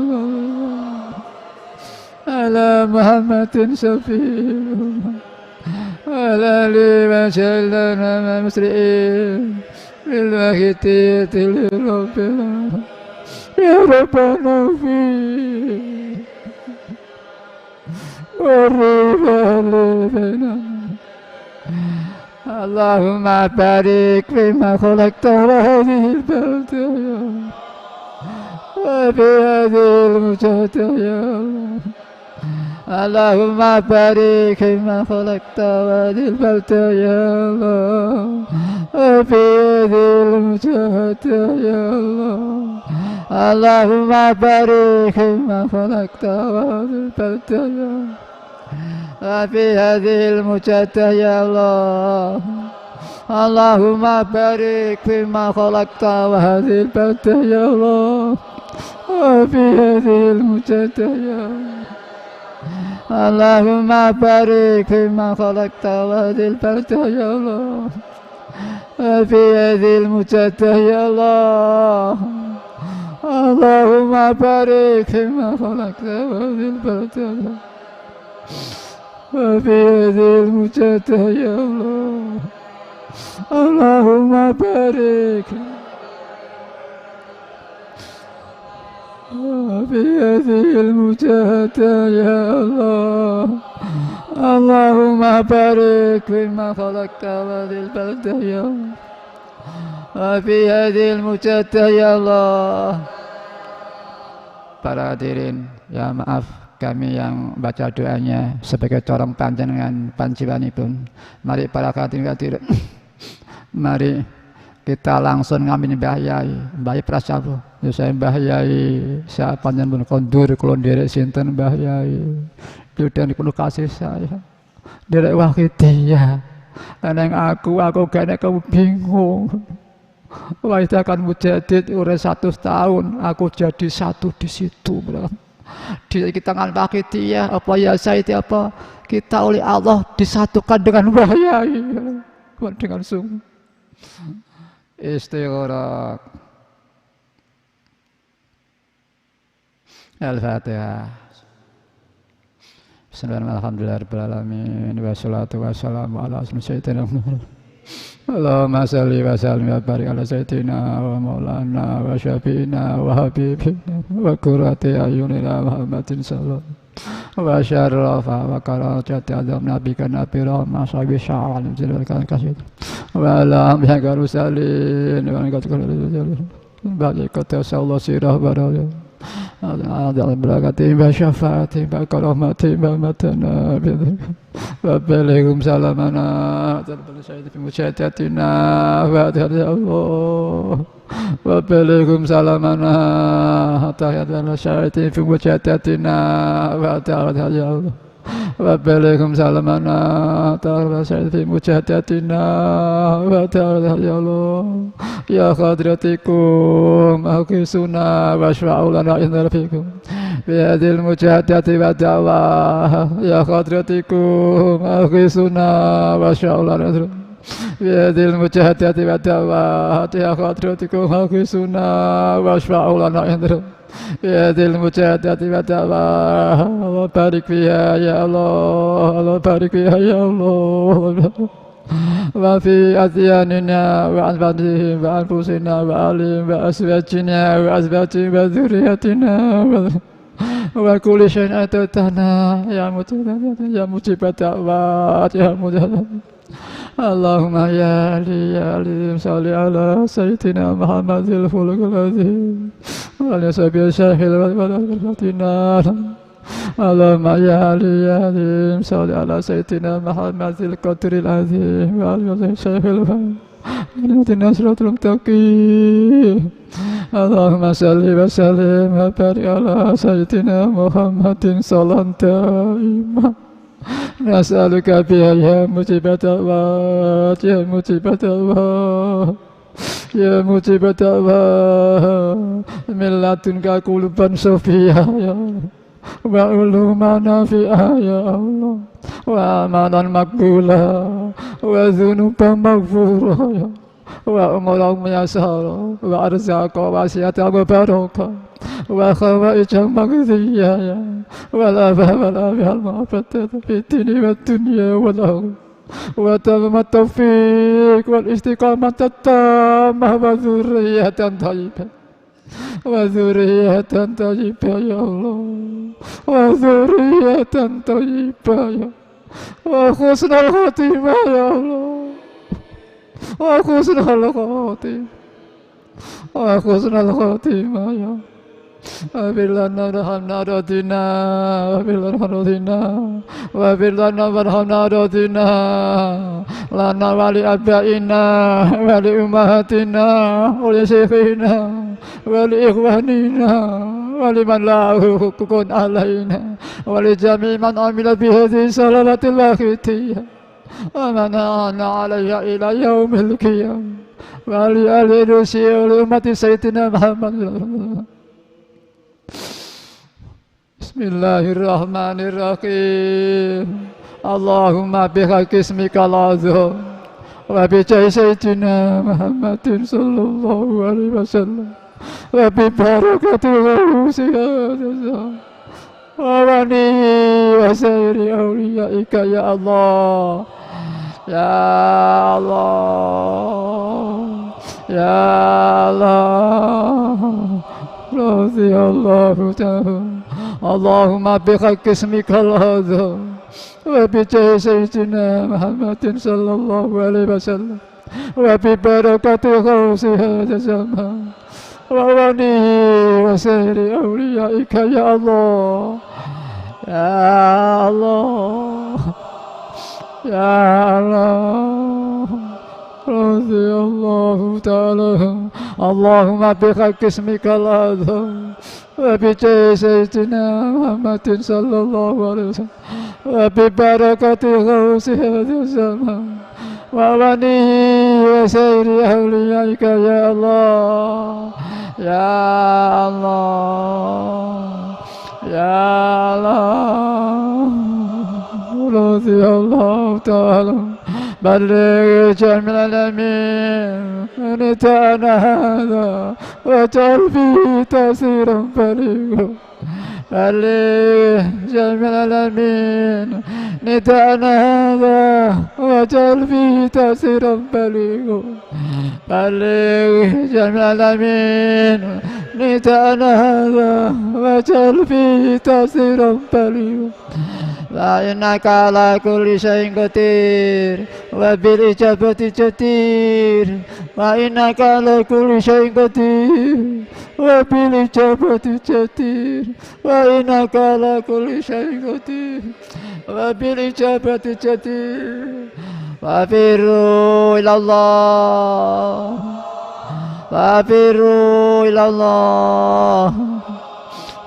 ala Muhammadin safiru ala li wa sallana musri'in bil wahidiyati rabbil ya Rabbana fi qariba li bainana Allahumma barik fima khalaqta wa hadhihi al-balda ya wa fi hadhihi al-mujahada ya Allah Allahumma barik fima khalaqta wa hadhihi al-balda ya Allah wa fi hadhihi al-mujahada ya Allah Allahumma barik fima khalaqta wa hadhihi al-balda ya في هذه المجاهدة يا الله اللهم بارك فيما خلقت وهذه البلدة يا الله وفي هذه المجاهدة يا الله اللهم بارك فيما خلقت وهذه البلدة يا الله وفي هذه المجاهدة يا الله اللهم بارك فيما خلقت وهذه البلدة يا الله وفي هذه المجاهدة يا الله اللهم بارك وفي هذه المجاهدة يا الله اللهم بارك فيما خلقت وهذه البلدة يا الله وفي هذه المجاهدة يا الله. Para hadirin, ya maaf kami yang baca doanya sebagai corong panjenengan panjiwanipun. Mari para hadirin, mari kita langsung ngamin Mbah Yai, Mbah Yai Prasawa. Ya saya Mbah Yai, siapa panjenengan kondur kula nderek sinten Mbah Yai. Yudhanipun kasih saya. Nderek Wahidiyah. Neng aku kene kamu bingung. Wahidakan Mujadid udah 100 tahun, aku jadi satu di situ. Di kita dengan Wahidiyah, apa ya Sayyidi, apa kita oleh Allah disatukan dengan Mbah Yai, dengan sungguh. Istighraq. Al-Fatihah. Bismillahirrahmanirrahim. Alhamdulillahirabbil alamin. Wassalatu wassalamu ala sayyidina Muhammad. Allahumma salli wa sallim wa barik ala sayyidina wa maulana wa syafi'ina wa habibina wa qurrati ayunina Muhammadin sallallahu wa syarrafa wa karamati azam nabika nabi rahmah sahibi sya'al jilkan kasih wa ala ambiya rusalin wa qad bagi kata Allah sirah baraya ada berakati wa syafaati wa karamati wa matana Wabarakatuh salamana terbaik sayyidi fi mujadatina wa ya Allah. Wabarakatuh salamana tahiyatan sayyidi fi mujadatina wa ya Allah. Wabarakatuh salamana terbaik sayyidi fi mujadatina wa ya Allah. Ya hadratikum ahkisuna wa syfa'u lana inna fikum. بهذه المجاهدة والدعوة يا خضرتكم أغيثنا واشفعوا لنا بهذه المجاهدة والدعوة يا خضرتكم أغيثنا واشفعوا لنا بهذه المجاهدة والدعوة وبارك فيها يا الله وبارك فيها يا الله وفي أذياننا وأنفسهم وأنفسنا وأهلهم وأزواجنا وأزواجهم وذريتنا وكل شيء أتيتنا يا مجيب الدعوات يا مجيب. اللهم يا علي يا علي صل على سيدنا محمد الخلق العظيم وعلى سبيل الشاهد والفتنا. اللهم يا علي يا علي صل على سيدنا محمد القدر العظيم وعلى سبيل الشاهد والفتنا صراط المستقيم. اللهم صل وسلم وبارك على سيدنا محمد صلاة دائمة نسألك بها يا مجيب الدعوات يا مجيب الدعوات يا مجيب الدعوات من لدنك قلوبا صافية يا وعلوما نافعة يا الله وأعمالا مقبولة وذنوبا مغفورة يا وأمورا ميسرة وأرزاقا واسعة وبركة وخوائج مقضية والأبى والأبى المعبدة في الدين والدنيا والآخرة وتمام التوفيق والاستقامة التامة وذرية طيبة وذرية طيبة يا الله وذرية طيبة يا وحسن الخاتمة يا الله وحسن الخاتمة وحسن الخاتمة يا وبلنا ورحمنا رضينا وبلنا رضينا وبلنا ورحمنا رضينا لنا ولأبائنا ولأمهاتنا ولشيخنا ولإخواننا ولمن له حقوق علينا ولجميع من عمل بهذه الصلاة الواحدة ومن أعان عليها إلى يوم القيامة ولآل الرسل ولأمة سيدنا محمد. بسم الله الرحمن الرحيم. اللهم بحق اسمك العظيم وبجاه سيدنا محمد صلى الله عليه وسلم وببركة روحه وبني وسائر أوليائك يا الله يا الله يا الله رضي الله تعالى. اللهم بحق اسمك العظيم وبجاه سيدنا محمد صلى الله عليه وسلم وببركة غوث هذا الزمان وبنيه وسائر أوليائك يا الله يا الله يا الله رضي الله تعالى. اللهم بحق اسمك العظيم وبجاه سيدنا محمد صلى الله عليه وسلم وببركة غوث هذا الزمان وبنيه وسائر أوليائك يا الله يا الله يا الله رضي الله تعالى. بلغ جميع الأمين نداءنا هذا واجعل فيه تأثيرا بليغا. بلغ جميع الأمين نداءنا هذا واجعل فيه تأثيرا بليغا. بلغ جميع الأمين نداءنا هذا واجعل فيه تأثيرا بليغا. فإنك على كل شيء قدير وبالإجابة جدير. وإنك على كل شيء قدير وبالإجابة جدير. وإنك على كل شيء قدير وبالإجابة جدير. ففروا إلى الله ففروا إلى الله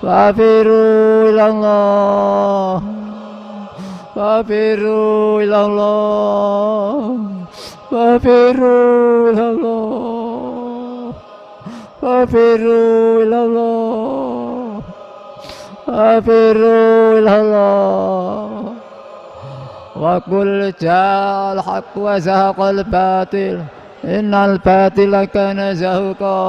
ففروا إلى الله ففروا إلى الله ففروا إلى الله ففروا إلى الله ففروا إلى الله. وقل جاء الحق وزهق الباطل إن الباطل كان زهوقا.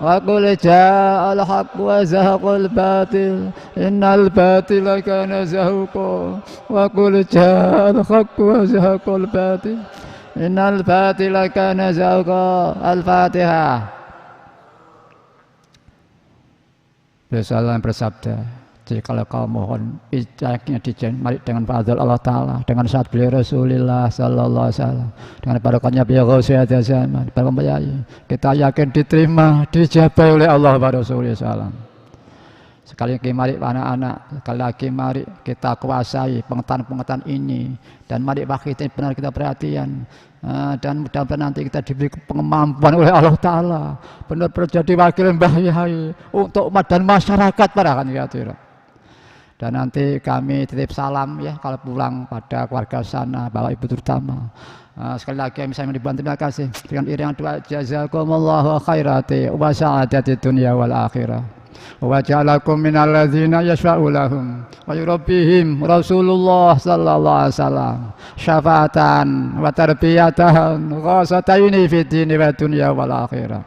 وقل جاء الحق وزهق الباطل إن الباطل كان زهوقا. وقل جاء الحق وزهق الباطل innal batila kana zaqa. Al-Fatihah. Rasulullah bersabda, jika kau mohon ijaknya dijen, mari dengan fadl Allah Ta'ala, dengan saat beliau Rasulullah Sallallahu Alaihi Wasallam, dengan barokahnya beliau Ghausiyat zaman, para pembayai, kita yakin diterima, dijabai oleh Allah wa Rasulullah Sallam. Sekali lagi mari anak-anak, sekali lagi mari kita kuasai pengetahuan-pengetahuan ini, dan mari kita benar kita perhatian, dan mudah-mudahan nanti kita diberi pengemampuan oleh Allah Ta'ala, benar-benar jadi wakil Mbah Yai untuk umat dan masyarakat para hadirin. Dan nanti kami titip salam ya kalau pulang pada keluarga sana, bapak ibu terutama. Sekali lagi saya dibantu, terima kasih dengan iringan doa jazakumullahu khairati wa sa'adati dunya wal akhirah. Wa ja'alakum minal ladzina yashfa'u lahum wa yurabbihim Rasulullah sallallahu alaihi wasallam syafaatan wa tarbiyatan ghasataini fid dini wa dunya wal akhirah.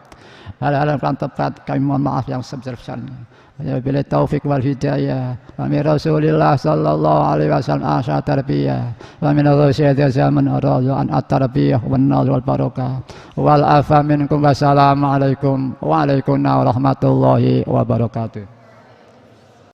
Hal-hal yang tepat kami mohon maaf yang sebesar-besarnya. Bila taufik wal hidayah wa min Rasulillah sallallahu alaihi wasallam asya tarbiyah wa min ghausiyat zaman aradu an at-tarbiyah wan nazar wal barakah wal afa minkum wassalamu alaikum wa alaikumussalam warahmatullahi wabarakatuh.